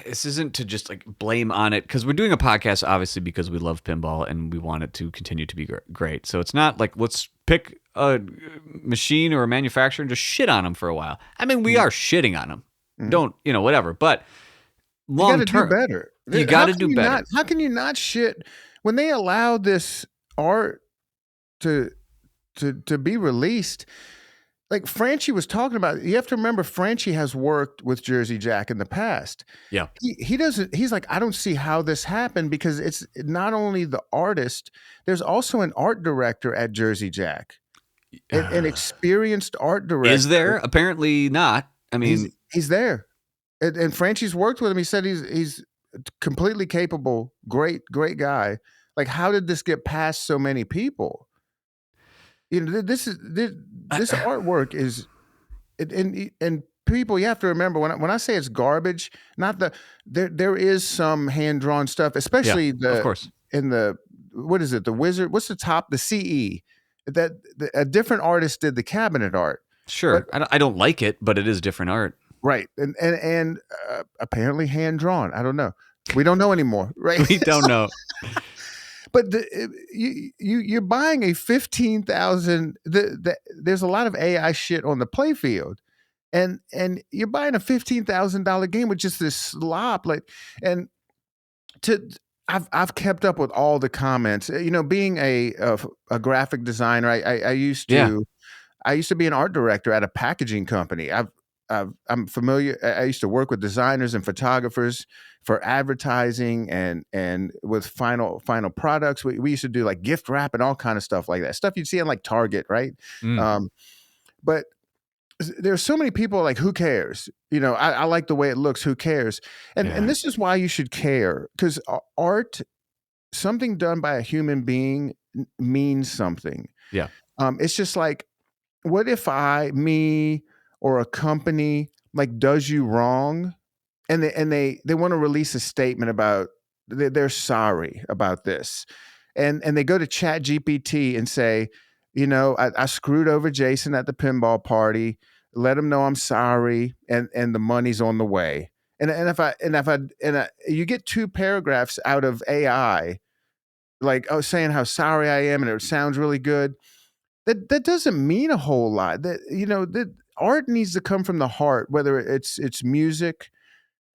this isn't to just like blame on it, because we're doing a podcast obviously because we love pinball and we want it to continue to be great. So it's not like let's pick a machine or a manufacturer and just shit on them for a while. I mean, we are shitting on them. Don't, whatever. But long term, do better. You got to do better. How can you not shit when they allow this art to be released? Like Franchi was talking about, you have to remember Franchi has worked with Jersey Jack in the past. Yeah. He doesn't, he's like, I don't see how this happened, because it's not only the artist, there's also an art director at Jersey Jack. An experienced art director. Is there? Apparently not. I mean, he's there. And Franchi's worked with him. He said he's completely capable, great guy. Like, how did this get past so many people? You know, this artwork is, and people, you have to remember when I say it's garbage, there is some hand drawn stuff, especially of course, in the, what is it, the Wizard? What's the top? The CE. That a different artist did the cabinet art. Sure, but I don't like it, but it is different art, right? And apparently hand drawn. I don't know. We don't know anymore, right? We don't know. But you're buying a 15,000. There's a lot of AI shit on the playfield, and you're buying a $15,000 game with just this slop. Like, and I've kept up with all the comments. You know, being a graphic designer, I used to be an art director at a packaging company. I'm familiar. I used to work with designers and photographers for advertising and with final products. We used to do like gift wrap and all kind of stuff like that. Stuff you'd see in like Target, right? But there's so many people like, who cares? You know, I like the way it looks. Who cares? And this is why you should care, because art, something done by a human being, means something. Yeah. It's just like, what if me or a company like does you wrong, and they want to release a statement about they're sorry about this, and they go to Chat GPT and say, you know, I screwed over Jason at the pinball party. Let him know I'm sorry, and the money's on the way. And you get 2 paragraphs out of AI, like, saying how sorry I am, and it sounds really good. That doesn't mean a whole lot. That, you know, that art needs to come from the heart, whether it's music,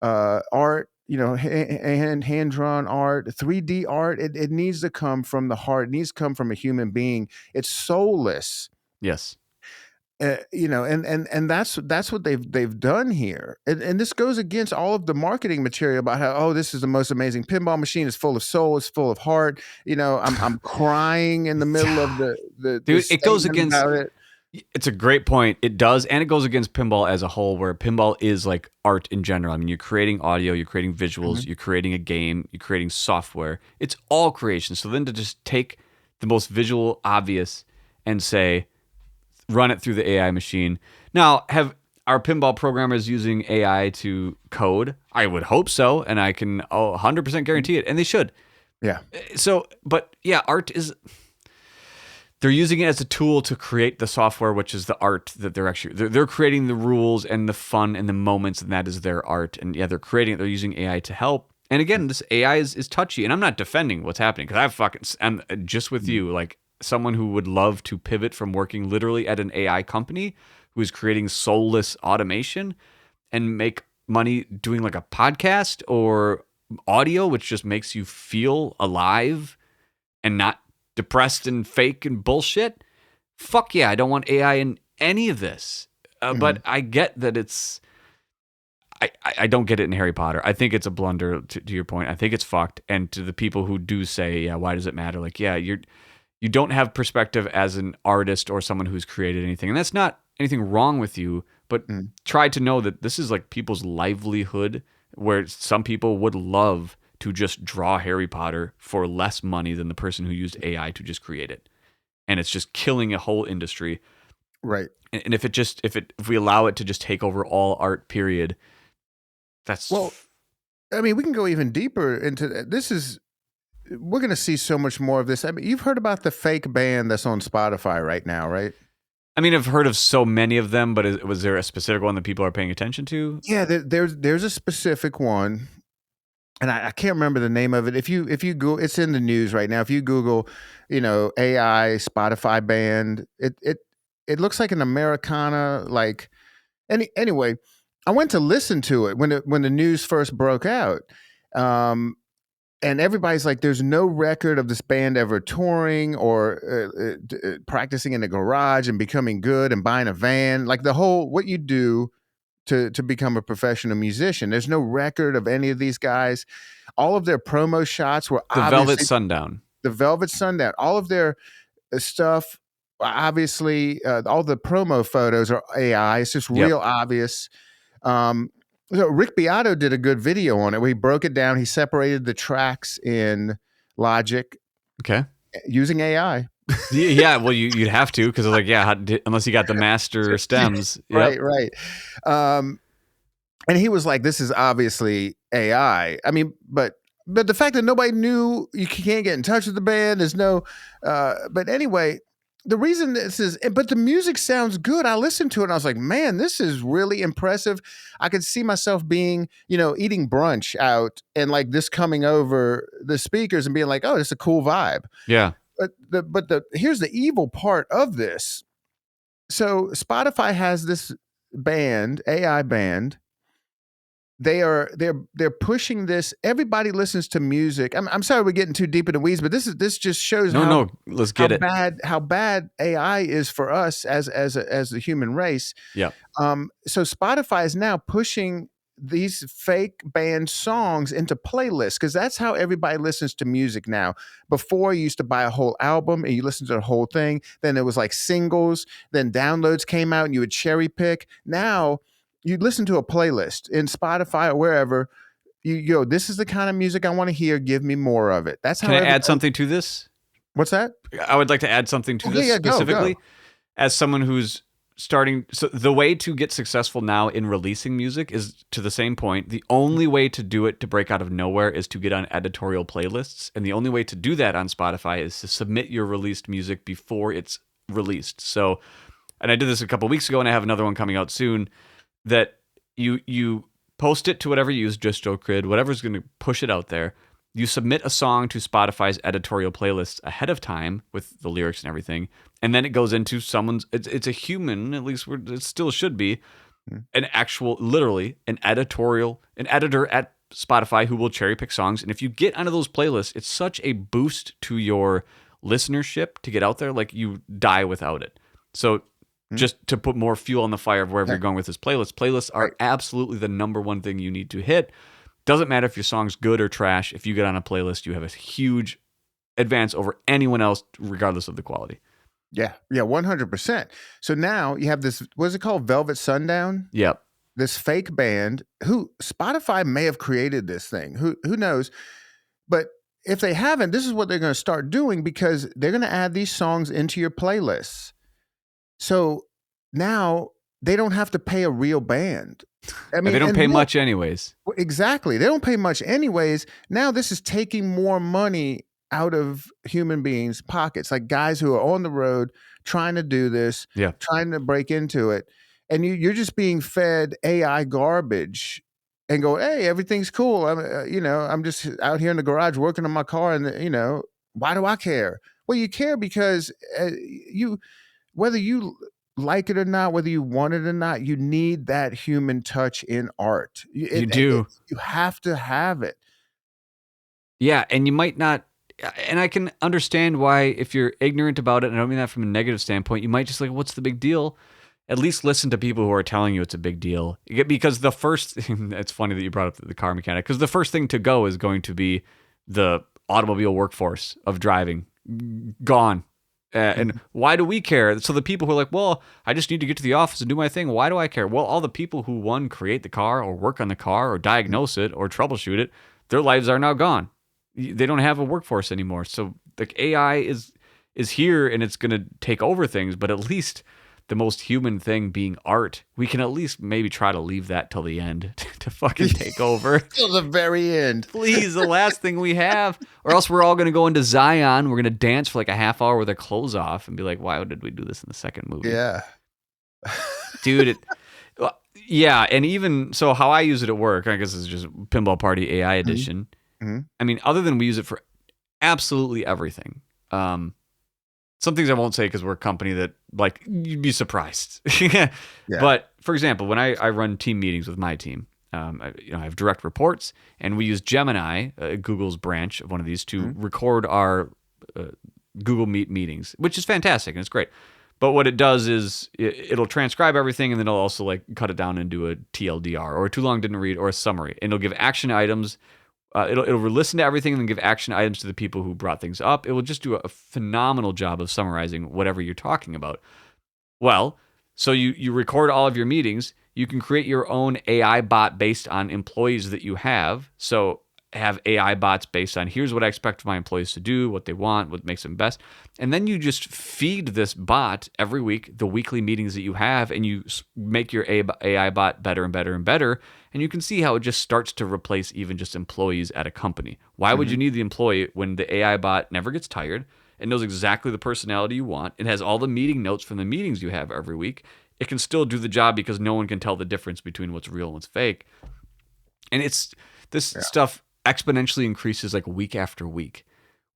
art, you know, hand drawn art, 3D art. It needs to come from the heart. It needs to come from a human being. It's soulless. Yes. You know, and that's what they've done here, and this goes against all of the marketing material about how, this is the most amazing pinball machine. It's full of soul. It's full of heart. You know, I'm crying in the middle of the dude. It goes against. It's a great point. It does, and it goes against pinball as a whole, where pinball is like art in general. I mean, you're creating audio, you're creating visuals, you're creating a game, you're creating software. It's all creation. So then to just take the most visual, obvious, and say, run it through the AI machine. Now, have our pinball programmers using AI to code? I would hope so, and I can 100% guarantee it, and they should. Yeah. So, but yeah, art is. They're using it as a tool to create the software, which is the art that they're creating the rules and the fun and the moments, and that is their art. And yeah, they're creating it. They're using AI to help. And again, this AI is touchy, and I'm not defending what's happening because I'm just with you, like someone who would love to pivot from working literally at an AI company who is creating soulless automation and make money doing like a podcast or audio, which just makes you feel alive and not depressed and fake and bullshit. Fuck yeah, I don't want AI in any of this. But I get that it's. I don't get it in Harry Potter. I think it's a blunder. To your point, I think it's fucked. And to the people who do say, yeah, why does it matter? Like, yeah, you don't have perspective as an artist or someone who's created anything, and that's not anything wrong with you. But try to know that this is like people's livelihood, where some people would love to just draw Harry Potter for less money than the person who used AI to just create it. And it's just killing a whole industry. Right. And if we allow it to just take over all art, period, that's... Well, I mean, we can go even deeper into this. We're going to see so much more of this. I mean, you've heard about the fake band that's on Spotify right now, right? I mean, I've heard of so many of them, but was there a specific one that people are paying attention to? Yeah, there's a specific one. And I can't remember the name of it. If you Google, it's in the news right now. If you Google, AI Spotify band, it looks like an Americana. Like anyway, I went to listen to it when the news first broke out, and everybody's like, "There's no record of this band ever touring or practicing in a garage and becoming good and buying a van. Like the whole what you do." To become a professional musician. There's no record of any of these guys. All of their promo shots were the Velvet Sundown. The Velvet Sundown. All of their stuff, obviously, all the promo photos are AI. It's just real obvious. So Rick Beato did a good video on it where he broke it down. He separated the tracks in Logic. Okay. Using AI. Yeah, well, you'd have to because like, unless you got the master stems. Right. And he was like, "This is obviously AI." I mean, but the fact that nobody knew, you can't get in touch with the band. There's no. But anyway, the reason this is, but the music sounds good. I listened to it and I was like, "Man, this is really impressive." I could see myself being, eating brunch out and like this coming over the speakers and being like, "Oh, it's a cool vibe." Yeah. But here's the evil part of this. So Spotify has this band, AI band. They're pushing this. Everybody listens to music. I'm sorry we're getting too deep in the weeds, but this just shows let's get it. How bad AI is for us as the human race. Yeah. So Spotify is now pushing these fake band songs into playlists because that's how everybody listens to music now. Before, you used to buy a whole album and you listen to the whole thing. Then it was like singles. Then downloads came out and you would cherry pick. Now you listen to a playlist in Spotify or wherever. You go, this is the kind of music I want to hear. Give me more of it. That's how. Can I add something to this? What's that? I would like to add something to this specifically. Go. As someone who's starting, so the way to get successful now in releasing music is, to the same point, the only way to do it to break out of nowhere is to get on editorial playlists, and the only way to do that on Spotify is to submit your released music before it's released. So, and I did this a couple weeks ago, and I have another one coming out soon, that you post it to whatever you use, DistroKid, whatever's going to push it out there. You submit a song to Spotify's editorial playlist ahead of time with the lyrics and everything, and then it goes into someone's. It's a human, at least it still should be, an actual, literally an editor at Spotify who will cherry pick songs. And if you get onto those playlists, it's such a boost to your listenership to get out there. Like you die without it. So just to put more fuel on the fire of wherever you're going with this playlist, playlists are absolutely the number one thing you need to hit. Doesn't matter if your song's good or trash. If you get on a playlist, you have a huge advance over anyone else, regardless of the quality. Yeah, 100%. So now you have this, what is it called? Velvet Sundown? Yep. This fake band who Spotify may have created this thing. Who knows? But if they haven't, this is what they're going to start doing because they're going to add these songs into your playlists. So now they don't have to pay a real band. I mean, they don't pay much anyways. Exactly. They don't pay much anyways. Now this is taking more money out of human beings' pockets, like guys who are on the road trying to do this, trying to break into it. And you're just being fed AI garbage and go, hey, everything's cool. I'm just out here in the garage working on my car, and why do I care? Well, you care because whether you like it or not, whether you want it or not, you need that human touch in art. You do. You have to have it. Yeah, and you might not. And I can understand why, if you're ignorant about it, and I don't mean that from a negative standpoint, you might just like, what's the big deal? At least listen to people who are telling you it's a big deal. Because the first, it's funny that you brought up the car mechanic, because the first thing to go is going to be the automobile workforce of driving. Gone. And why do we care? So the people who are like, well, I just need to get to the office and do my thing. Why do I care? Well, all the people who, one, create the car or work on the car or diagnose it or troubleshoot it, their lives are now gone. They don't have a workforce anymore. So like AI is here and it's going to take over things, but at least the most human thing being art, we can at least maybe try to leave that till the end to fucking take over. Till the very end. Please, the last thing we have. Or else we're all going to go into Zion. We're going to dance for like a half hour with our clothes off and be like, why did we do this in the second movie? Yeah. Dude, yeah. And even, so how I use it at work, I guess it's just Pinball Party AI edition. Mm-hmm. I mean, other than we use it for absolutely everything. Some things I won't say because we're a company that, like, you'd be surprised. Yeah. But for example, when I run team meetings with my team, I have direct reports, and we use Gemini, Google's branch of one of these, to record our Google Meet meetings, which is fantastic and it's great. But what it does is it'll transcribe everything, and then it'll also like cut it down into a TLDR or a too long didn't read or a summary, and it'll give action items. It'll listen to everything and then give action items to the people who brought things up. It will just do a phenomenal job of summarizing whatever you're talking about. Well, so you record all of your meetings. You can create your own AI bot based on employees that you have. So have AI bots based on here's what I expect my employees to do, what they want, what makes them best. And then you just feed this bot every week the weekly meetings that you have, and you make your AI bot better and better and better. And you can see how it just starts to replace even just employees at a company. Why would you need the employee when the AI bot never gets tired? It knows exactly the personality you want. It has all the meeting notes from the meetings you have every week. It can still do the job because no one can tell the difference between what's real and what's fake. And it's this stuff exponentially increases like week after week,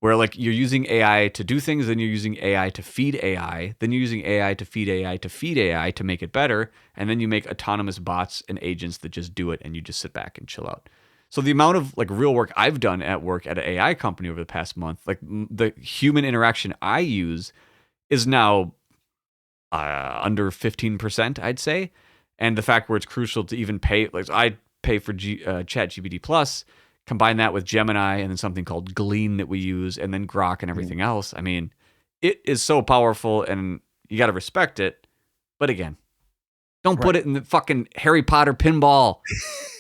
where like you're using AI to do things, then you're using AI to feed AI, then you're using AI to feed AI to feed AI to make it better, and then you make autonomous bots and agents that just do it, and you just sit back and chill out. So the amount of like real work I've done at work at an AI company over the past month, like the human interaction I use is now under 15%, I'd say. And the fact where it's crucial to even pay, like I pay for ChatGPT Plus, combine that with Gemini and then something called Glean that we use, and then Grok and everything else. I mean, it is so powerful, and you got to respect it. But again, don't put it in the fucking Harry Potter pinball.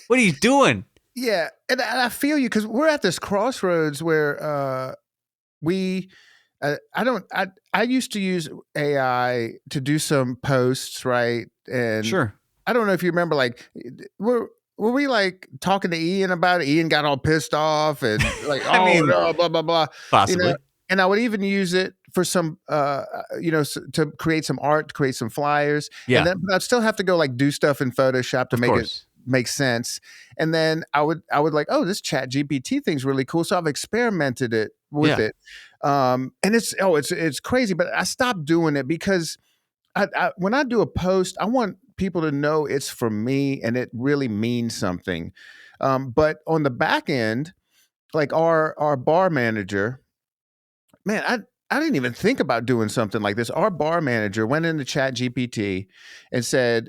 What are you doing? Yeah, and I feel you, because we're at this crossroads where I used to use AI to do some posts, right? And sure, I don't know if you remember, like were we like talking to Ian about it? Ian got all pissed off and like, no, blah blah blah. Possibly. And I would even use it for some, to create some art, to create some flyers. Yeah. And then I'd still have to go like do stuff in Photoshop to make it make sense. And then I would like, oh, this Chat GPT thing's really cool. So I've experimented it with it. And it's crazy, but I stopped doing it because when I do a post, I want people to know it's for me and it really means something. But on the back end, like our bar manager, man, I didn't even think about doing something like this. Our bar manager went into Chat GPT and said,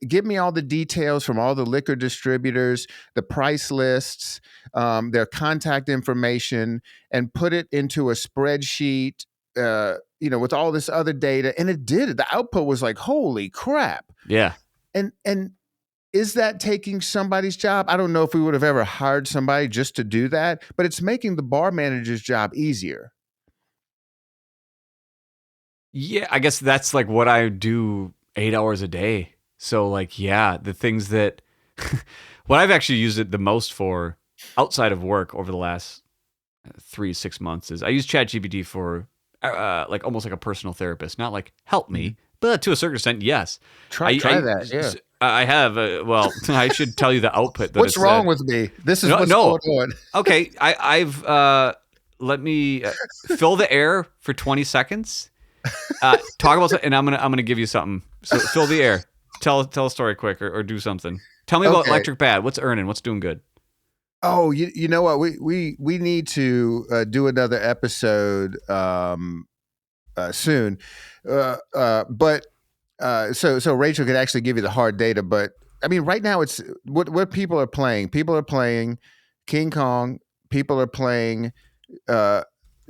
give me all the details from all the liquor distributors, the price lists, their contact information, and put it into a spreadsheet, with all this other data. And it did it. The output was like, holy crap. Yeah. And is that taking somebody's job? I don't know if we would have ever hired somebody just to do that, but it's making the bar manager's job easier. Yeah, I guess that's like what I do 8 hours a day. So like, yeah, the things that what I've actually used it the most for outside of work over the last 3 to 6 months is I use ChatGPT for like almost like a personal therapist, not like help me, but to a certain extent, yes. Try that. Yeah. I have. Well, I should tell you the output that What's it wrong said. with me? This is No, what's no. going on. Okay, I've let me fill the air for 20 seconds. Talk about something, and I'm gonna give you something. So fill the air. Tell a story quick or do something. Tell me about Okay. Electric Bad. What's earning? What's doing good? Oh, you know what? We need to do another episode soon. But so Rachel could actually give you the hard data. But I mean, right now it's what people are playing. People are playing King Kong. People are playing.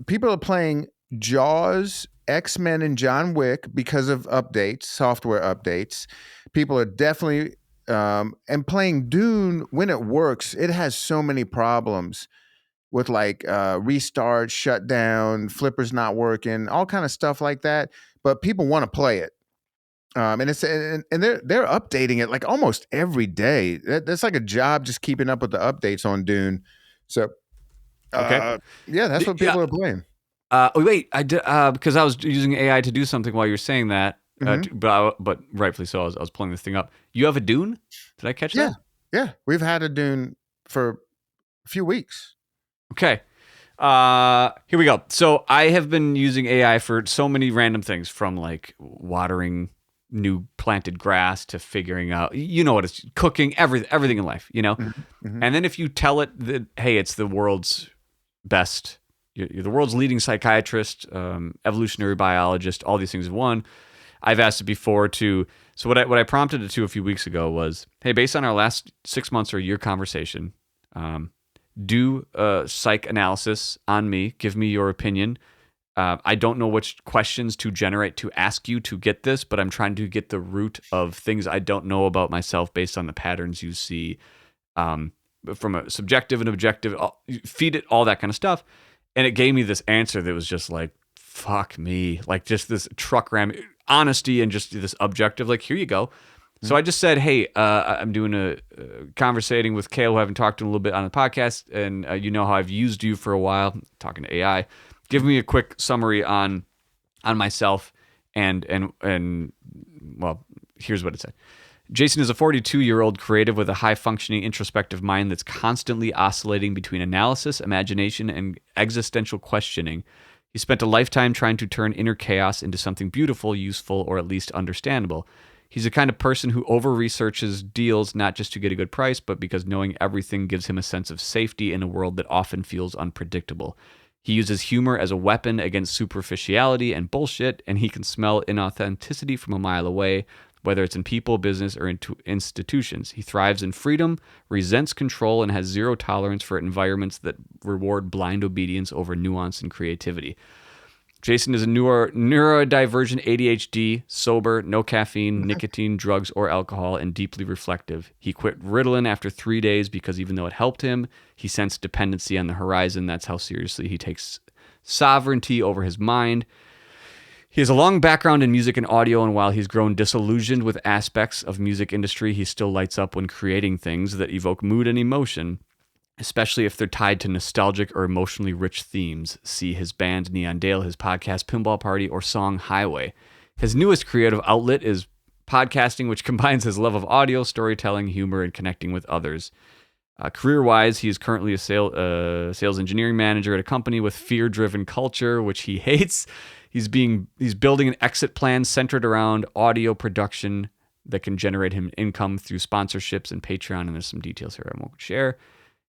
People are playing Jaws, X-Men, and John Wick because of updates, software updates. People are definitely and playing Dune when it works. It has so many problems with like restart, shutdown, flippers not working, all kind of stuff like that. But people want to play it, and they're updating it like almost every day. That's like a job just keeping up with the updates on Dune. So, Okay. Yeah, that's what people are playing. Wait, I did because I was using AI to do something while you were saying that. Mm-hmm. But rightfully so. I was pulling this thing up. You have a Dune? Did I catch Yeah, that? yeah, we've had a Dune for a few weeks. Okay. Here we go. So I have been using AI for so many random things, from like watering new planted grass to figuring out, what it's cooking, everything in life, Mm-hmm. Mm-hmm. And then if you tell it that, hey, it's the world's best, you're the world's leading psychiatrist, evolutionary biologist, all these things in one. I've asked it before to. So what I prompted it to a few weeks ago was, hey, based on our last 6 months or a year conversation, do a psych analysis on me. Give me your opinion. I don't know which questions to generate to ask you to get this, but I'm trying to get the root of things I don't know about myself based on the patterns you see, from a subjective and objective. Feed it all that kind of stuff, and it gave me this answer that was just like, fuck me, like just this truck ram honesty and just this objective. Like, here you go. So I just said, hey, I'm doing a conversating with Cale, who I haven't talked to in a little bit on the podcast, and you know how I've used you for a while, talking to AI. Give me a quick summary on myself, and well, here's what it said. Jason is a 42-year-old creative with a high-functioning introspective mind that's constantly oscillating between analysis, imagination, and existential questioning. He spent a lifetime trying to turn inner chaos into something beautiful, useful, or at least understandable. He's the kind of person who over-researches deals not just to get a good price, but because knowing everything gives him a sense of safety in a world that often feels unpredictable. He uses humor as a weapon against superficiality and bullshit, and he can smell inauthenticity from a mile away, whether it's in people, business, or into institutions. He thrives in freedom, resents control, and has zero tolerance for environments that reward blind obedience over nuance and creativity. Jason is a neurodivergent ADHD, sober, no caffeine, nicotine, drugs, or alcohol, and deeply reflective. He quit Ritalin after 3 days because even though it helped him, he sensed dependency on the horizon. That's how seriously he takes sovereignty over his mind. He has a long background in music and audio, and while he's grown disillusioned with aspects of music industry, he still lights up when creating things that evoke mood and emotion, especially if they're tied to nostalgic or emotionally rich themes. See his band Neon Dale, his podcast Pinball Party, or song Highway. His newest creative outlet is podcasting, which combines his love of audio, storytelling, humor, and connecting with others. Career-wise, he is currently a sales engineering manager at a company with fear-driven culture, which he hates. He's building an exit plan centered around audio production that can generate him income through sponsorships and Patreon, and there's some details here I won't share.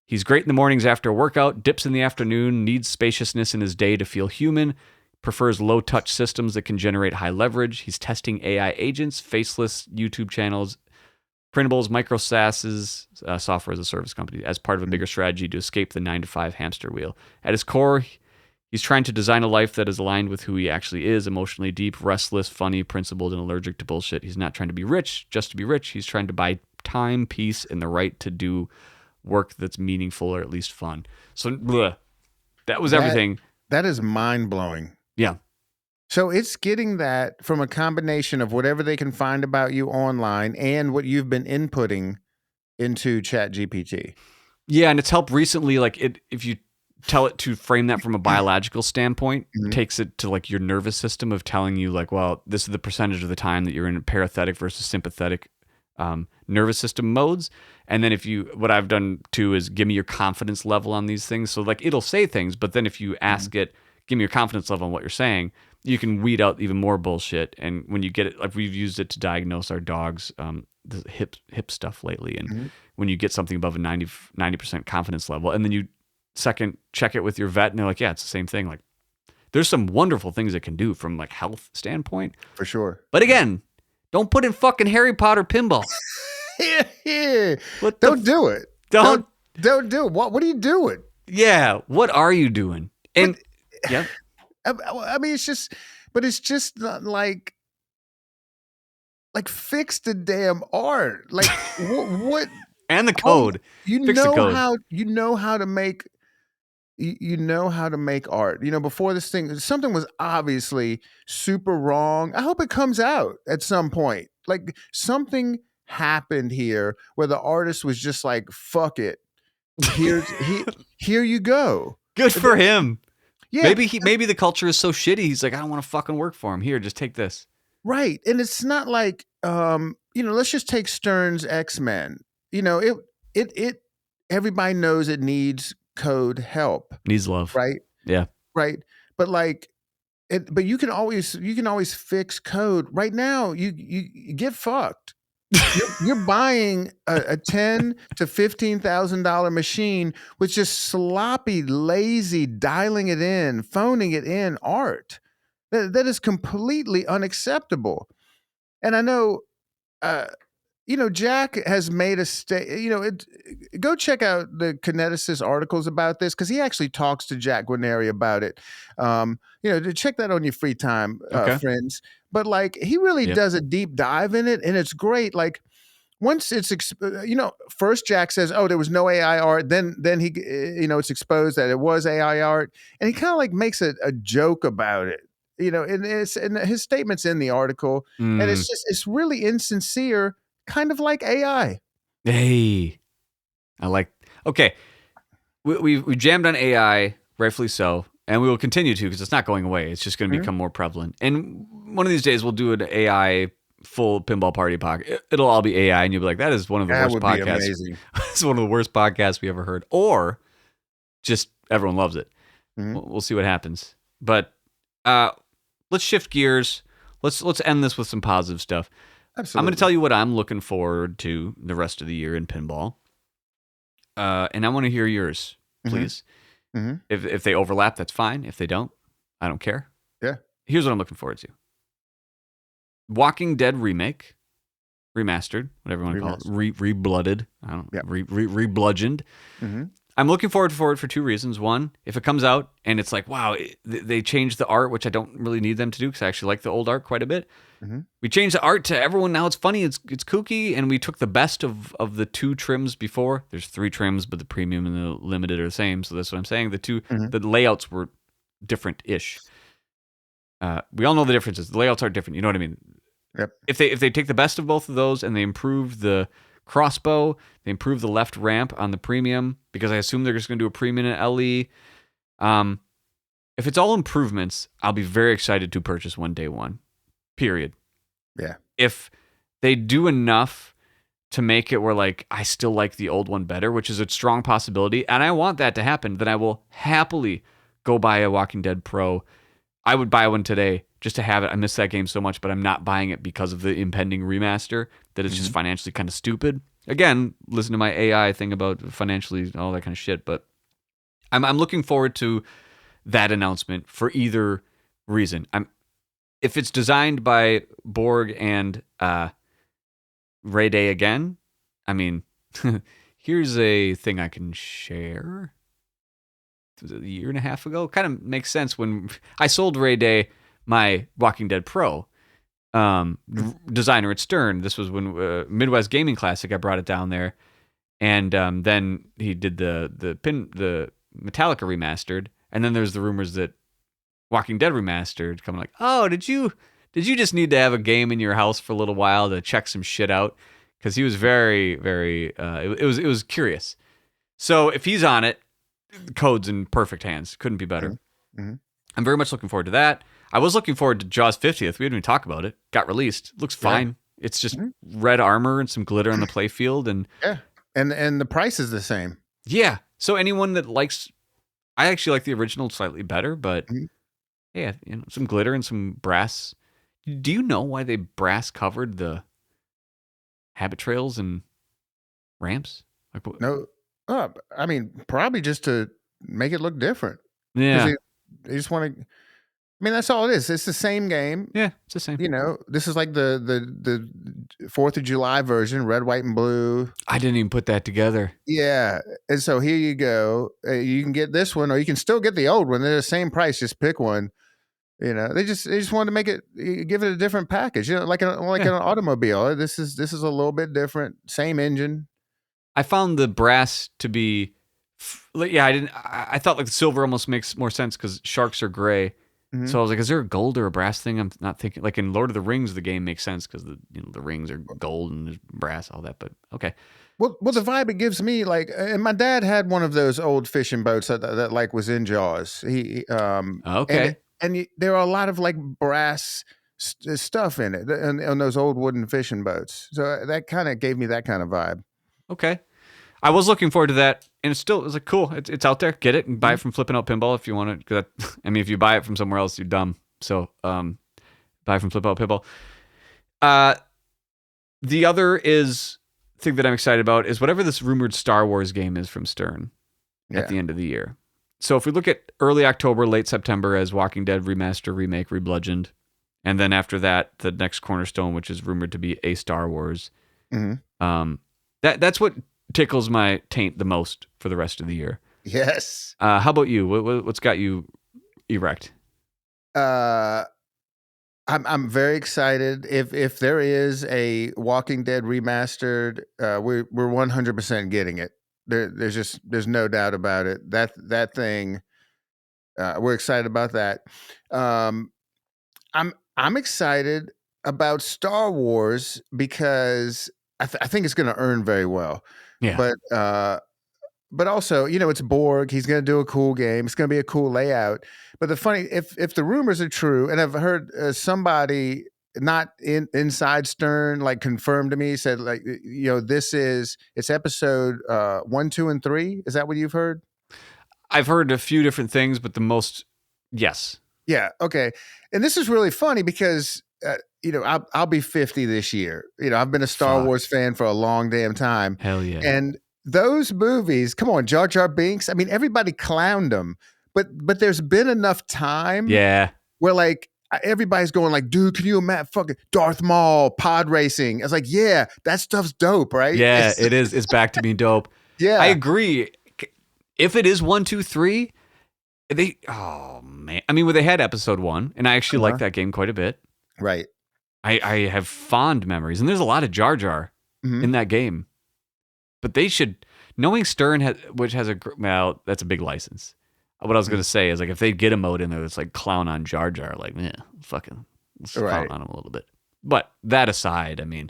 He's great in the mornings after a workout, dips in the afternoon, needs spaciousness in his day to feel human, prefers low-touch systems that can generate high leverage. He's testing AI agents, faceless YouTube channels, printables, micro SaaSes, software as a service company, as part of a bigger strategy to escape the 9-to-5 hamster wheel. At his core, he's trying to design a life that is aligned with who he actually is, emotionally deep, restless, funny, principled, and allergic to bullshit. He's not trying to be rich just to be rich. He's trying to buy time, peace, and the right to do work that's meaningful or at least fun. So that was everything. That is mind blowing. Yeah. So it's getting that from a combination of whatever they can find about you online and what you've been inputting into ChatGPT. Yeah, and it's helped recently. Like if you tell it to frame that from a biological standpoint, takes it to like your nervous system of telling you like, well, this is the percentage of the time that you're in parasympathetic versus sympathetic nervous system modes. And then what I've done too is give me your confidence level on these things. So like it'll say things, but then if you ask it, give me your confidence level on what you're saying, you can weed out even more bullshit. And when you get it, like we've used it to diagnose our dogs, the hip stuff lately. And when you get something above a 90% confidence level, and then you second check it with your vet, and they're like, yeah, it's the same thing. Like there's some wonderful things it can do from like health standpoint. For sure. But again, don't put in fucking Harry Potter pinball. Yeah. Don't do it. Don't do it. What are you doing? Yeah. What are you doing? And yeah. I mean, it's just like fix the damn art. Like what? And the code. Fix the code. You know how to make art. Before this thing, something was obviously super wrong. I hope it comes out at some point. Like something happened here where the artist was just like, fuck it. Here you go. Good for him. Yeah. Maybe the culture is so shitty. He's like, I don't want to fucking work for him. Here, just take this. Right. And it's not like, let's just take Stern's X-Men. Everybody knows it needs code help. Needs love. Right. Yeah. Right. But but you can always fix code. Right now, you get fucked. You're buying a $10,000 to $15,000 machine with just sloppy, lazy, dialing it in, phoning it in art. That is completely unacceptable. And I know, Jack has made a go check out the Kineticist articles about this because he actually talks to Jack Guarneri about it. To check that on your free time, friends. But like he really does a deep dive in it, and it's great. Like once it's first Jack says, "Oh, there was no AI art." Then he it's exposed that it was AI art, and he kind of like makes a joke about it. And his statements in the article, and it's really insincere. Kind of like AI. Hey, okay. We jammed on AI, rightfully so, and we will continue to because it's not going away. It's just going to become more prevalent. And one of these days, we'll do an AI full pinball party podcast. It'll all be AI, and you'll be like, "That is one of the worst podcasts." Amazing. It's one of the worst podcasts we ever heard, or just everyone loves it. We'll see what happens. But let's shift gears. Let's end this with some positive stuff. Absolutely. I'm going to tell you what I'm looking forward to the rest of the year in pinball. And I want to hear yours, please. If they overlap, that's fine. If they don't, I don't care. Yeah. Here's what I'm looking forward to. Walking Dead remake, remastered, whatever you want to call it, re-blooded. I don't know, re-bludgeoned. I'm looking forward for it for two reasons. One, if it comes out and it's like, wow, they changed the art, which I don't really need them to do because I actually like the old art quite a bit. We changed the art to everyone. Now it's funny. It's kooky. And we took the best of the two trims before. There's three trims, but the premium and the limited are the same. So that's what I'm saying. The layouts were different-ish. We all know the differences. The layouts are different. You know what I mean? Yep. If they take the best of both of those and they improve the crossbow, they improve the left ramp on the premium, because I assume they're just going to do a premium and LE. If it's all improvements, I'll be very excited to purchase one day one. Period. Yeah. If they do enough to make it where like I still like the old one better, which is a strong possibility, and I want that to happen, then I will happily go buy a Walking Dead Pro. I would buy one today just to have it. I miss that game so much, but I'm not buying it because of the impending remaster, that it's just financially kind of stupid. Again, listen to my AI thing about financially, all that kind of shit, but I'm looking forward to that announcement for either reason. If it's designed by Borg and Ray Day again, I mean, here's a thing I can share. Was it a year and a half ago? Kind of makes sense when I sold Ray Day my Walking Dead Pro designer at Stern. This was when Midwest Gaming Classic, I brought it down there, and then he did the Metallica remastered, and then there's the rumors that Walking Dead Remastered coming like, oh, did you just need to have a game in your house for a little while to check some shit out? Because he was very, very, it was curious. So if he's on it, the code's in perfect hands. Couldn't be better. Mm-hmm. I'm very much looking forward to that. I was looking forward to Jaws 50th. We didn't even talk about it. Got released. Looks fine. Yeah. It's just red armor and some glitter on the playfield, and and the price is the same. Yeah. So anyone that likes, I actually like the original slightly better, but yeah, some glitter and some brass. Do you know why they brass covered the habit trails and ramps? Like, no, I mean, probably just to make it look different. Yeah. They just want to. I mean, that's all it is. It's the same game. Yeah, it's the same. This is like the 4th of July version, red, white, and blue. I didn't even put that together. Yeah, and so here you go. You can get this one, or you can still get the old one. They're the same price. Just pick one. They just wanted to make it, give it a different package. Like an automobile. This is a little bit different. Same engine. I found the brass to be, I thought like the silver almost makes more sense because sharks are gray. Mm-hmm. So I was like, is there a gold or a brass thing? I'm not thinking. Like in Lord of the Rings, the game makes sense because the rings are gold and there's brass, all that. But okay. Well, the vibe it gives me, like, and my dad had one of those old fishing boats that like was in Jaws. Okay. And there are a lot of like brass stuff in it on those old wooden fishing boats. So that kind of gave me that kind of vibe. Okay. I was looking forward to that, and it was like, cool. It's out there. Get it and buy it from Flipping Out Pinball if you want it. I mean, if you buy it from somewhere else, you're dumb. So buy from Flipping Out Pinball. The other thing that I'm excited about is whatever this rumored Star Wars game is from Stern at the end of the year. So if we look at early October, late September as Walking Dead Remaster, Remake, Re-Bludgeoned, and then after that, the next cornerstone, which is rumored to be a Star Wars. Mm-hmm. That's what tickles my taint the most for the rest of the year. Yes. How about you? What's got you erect? I'm very excited. If there is a Walking Dead remastered, we're 100% getting it. There's no doubt about it. That thing, we're excited about that. I'm excited about Star Wars because I think it's going to earn very well. Yeah. But also, it's Borg. He's going to do a cool game. It's going to be a cool layout. But if the rumors are true, and I've heard somebody not inside Stern like confirmed to me, said like, it's episode 1, 2, and 3. Is that what you've heard? I've heard a few different things, but the most, yes. Yeah. Okay. And this is really funny because I'll be 50 this year. I've been a Star Wars fan for a long damn time. Hell yeah. And those movies, come on, Jar Jar Binks. I mean, everybody clowned them, but there's been enough time. Yeah. Where like everybody's going like, dude, can you imagine fucking Darth Maul pod racing? I was like, yeah, that stuff's dope, right? Yeah, it is. It's back to being dope. Yeah. I agree. If it is 1, 2, 3, oh man. I mean, they had episode 1, and I actually like that game quite a bit. Right. I have fond memories, and there's a lot of Jar Jar in that game. But they should, knowing Stern, that's a big license. What I was going to say is, like, if they get a mode in there that's like clown on Jar Jar, like, fucking let's clown on him a little bit. But that aside, I mean,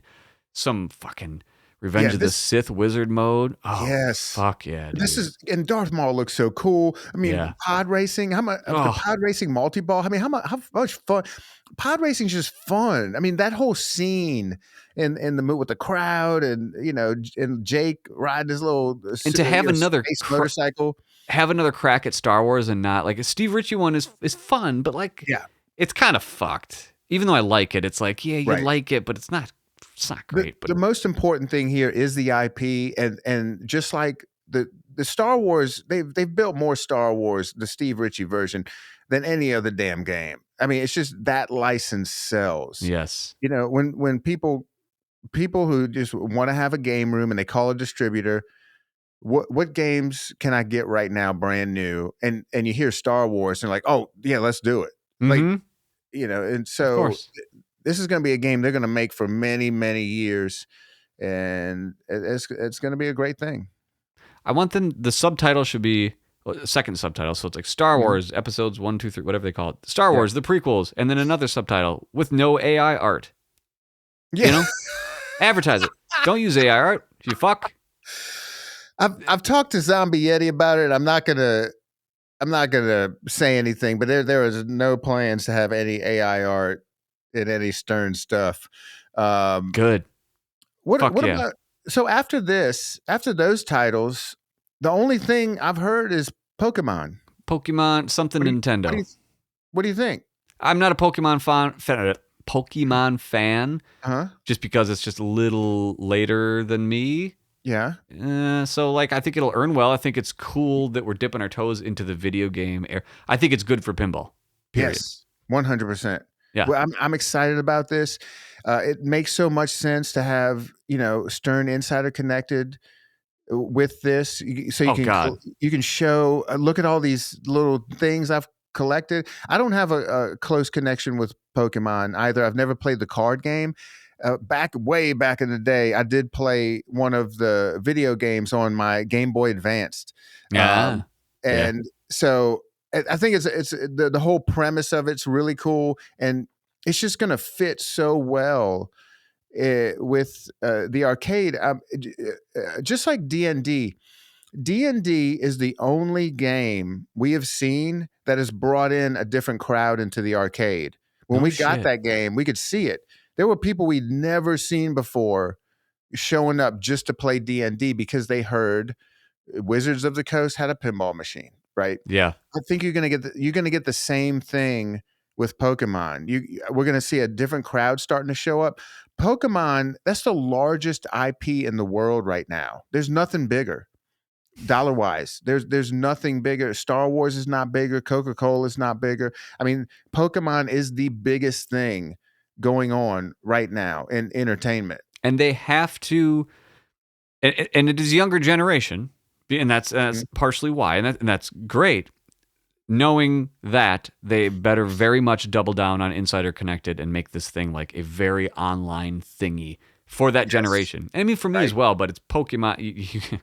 some fucking Revenge of the Sith wizard mode. Oh, yes. Fuck yeah. Dude. And Darth Maul looks so cool. I mean, pod racing, how much, pod racing multi-ball. I mean, how much fun. Pod racing is just fun. I mean, that whole scene in the movie with the crowd and, and Jake riding his little and to have another motorcycle. Have another crack at Star Wars and not like a Steve Ritchie one is fun, but like, it's kind of fucked. Even though I like it, it's like, you like it, but it's not great. The most important thing here is the IP, and just like the Star Wars, they've built more Star Wars, the Steve Ritchie version, than any other damn game. I mean, it's just that license sells. Yes. When people who just want to have a game room and they call a distributor, what games can I get right now, brand new? And you hear Star Wars and like, oh yeah, let's do it. Mm-hmm. Like, and so this is going to be a game they're going to make for many, many years, and it's going to be a great thing. I want the subtitle should be second subtitle. So it's like Star Wars episodes 1, 2, 3, whatever they call it. Star Wars, the prequels, and then another subtitle with no AI art. Yeah. You know, advertise it. Don't use AI art. You fuck. I've talked to Zombie Yeti about it. I'm not gonna say anything, but there is no plans to have any AI art in any Stern stuff. Good. What yeah. about so after those titles, the only thing I've heard is Pokemon. Something Nintendo. What do you think? I'm not a Pokemon fan. Just because it's just a little later than me. Yeah. So like I think it'll earn well. I think it's cool that we're dipping our toes into the video game era. I think it's good for pinball. Period. Yes. 100%. Yeah. Well, I'm excited about this. It makes so much sense to have, Stern Insider connected with this, so you can show. Look at all these little things I've collected. I don't have a close connection with Pokemon either. I've never played the card game. Way back in the day, I did play one of the video games on my Game Boy Advanced. So I think it's the whole premise of it's really cool, and it's just going to fit so well with the arcade. Just like D&D. D&D is the only game we have seen that has brought in a different crowd into the arcade. When we got that game, we could see it. There were people we'd never seen before showing up just to play D&D because they heard Wizards of the Coast had a pinball machine, right? Yeah. I think you're going to get the same thing with Pokemon. We're going to see a different crowd starting to show up. Pokemon, that's the largest IP in the world right now. There's nothing bigger. Dollar wise, there's nothing bigger. Star Wars is not bigger. Coca-Cola is not bigger. I mean, Pokemon is the biggest thing going on right now in entertainment. And they have to, and it is younger generation, and that's partially why, and that's great. Knowing that, they better very much double down on Insider Connected and make this thing like a very online thingy for that generation. And I mean, for me as well, but it's Pokemon.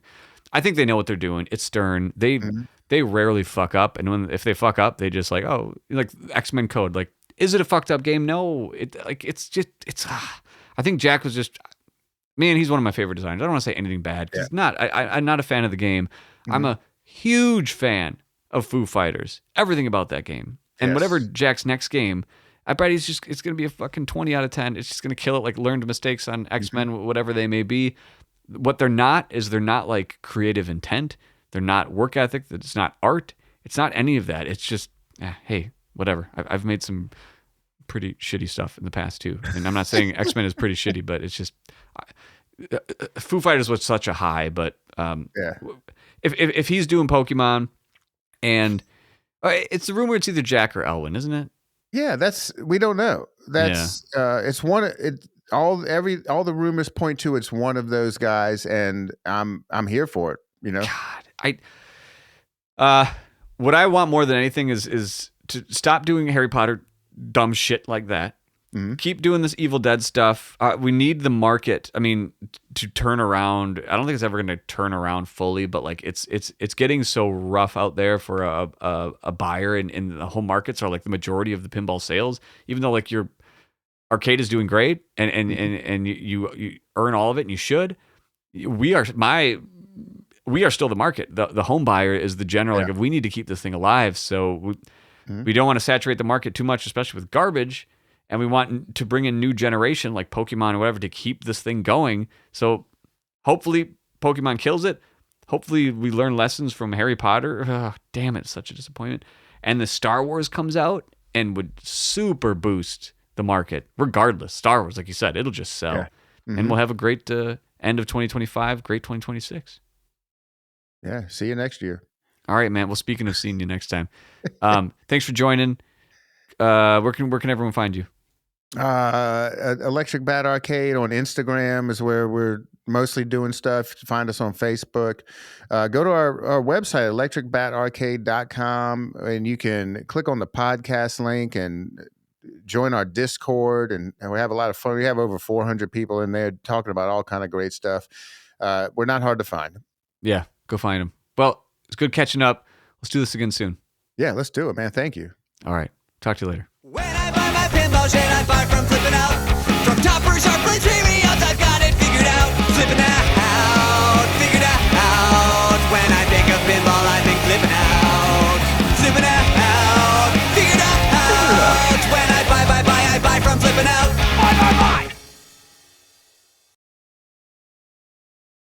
I think they know what they're doing. It's Stern. They rarely fuck up, and if they fuck up, they just like X-Men Code. Like, is it a fucked up game? No. It's just. I think Jack was just. Man, he's one of my favorite designers. I don't want to say anything bad because I'm not a fan of the game. I'm a huge fan of Foo Fighters. Everything about that game, and whatever Jack's next game, I bet it's going to be a fucking 20 out of 10. It's just going to kill it. Like learned mistakes on X-Men, whatever they may be. What they're not like creative intent. They're not work ethic. It's not art. It's not any of that. It's just, hey, whatever. I've made some pretty shitty stuff in the past too. And I'm not saying X-Men is pretty shitty, but it's just Foo Fighters was such a high. But if he's doing Pokemon, and it's the rumor it's either Jack or Elwin, isn't it? Yeah, we don't know. That's it's one. All the rumors point to it's one of those guys, and I'm here for it. God, what I want more than anything is to stop doing Harry Potter dumb shit like that. Keep doing this Evil Dead stuff. We need the market. I mean, to turn around. I don't think it's ever going to turn around fully, but like it's getting so rough out there for a buyer, and the home markets are like the majority of the pinball sales. Even though like your arcade is doing great, and you earn all of it, and you should. We are still the market. The home buyer is the general. Like, if we need to keep this thing alive, so we don't want to saturate the market too much, especially with garbage. And we want to bring in new generation like Pokemon or whatever to keep this thing going. So hopefully Pokemon kills it. Hopefully we learn lessons from Harry Potter. Oh, damn it, such a disappointment. And the Star Wars comes out and would super boost the market. Regardless, Star Wars, like you said, it'll just sell. Yeah. And we'll have a great end of 2025, great 2026. Yeah, see you next year. All right, man. Well, speaking of seeing you next time, thanks for joining. Where can everyone find you? Electric Bat Arcade on Instagram is where we're mostly doing stuff. Find us on Facebook. Go to our website, electricbatarcade.com, and you can click on the podcast link and join our Discord. And we have a lot of fun. We have over 400 people in there talking about all kind of great stuff. We're not hard to find. Yeah, go find them. Well, it's good catching up. Let's do this again soon. Yeah, let's do it, man. Thank you. All right. Talk to you later. When I buy my pinball shit, I'm far from flipping out. From toppers, sharp blades, I've got it figured out. Flipping out.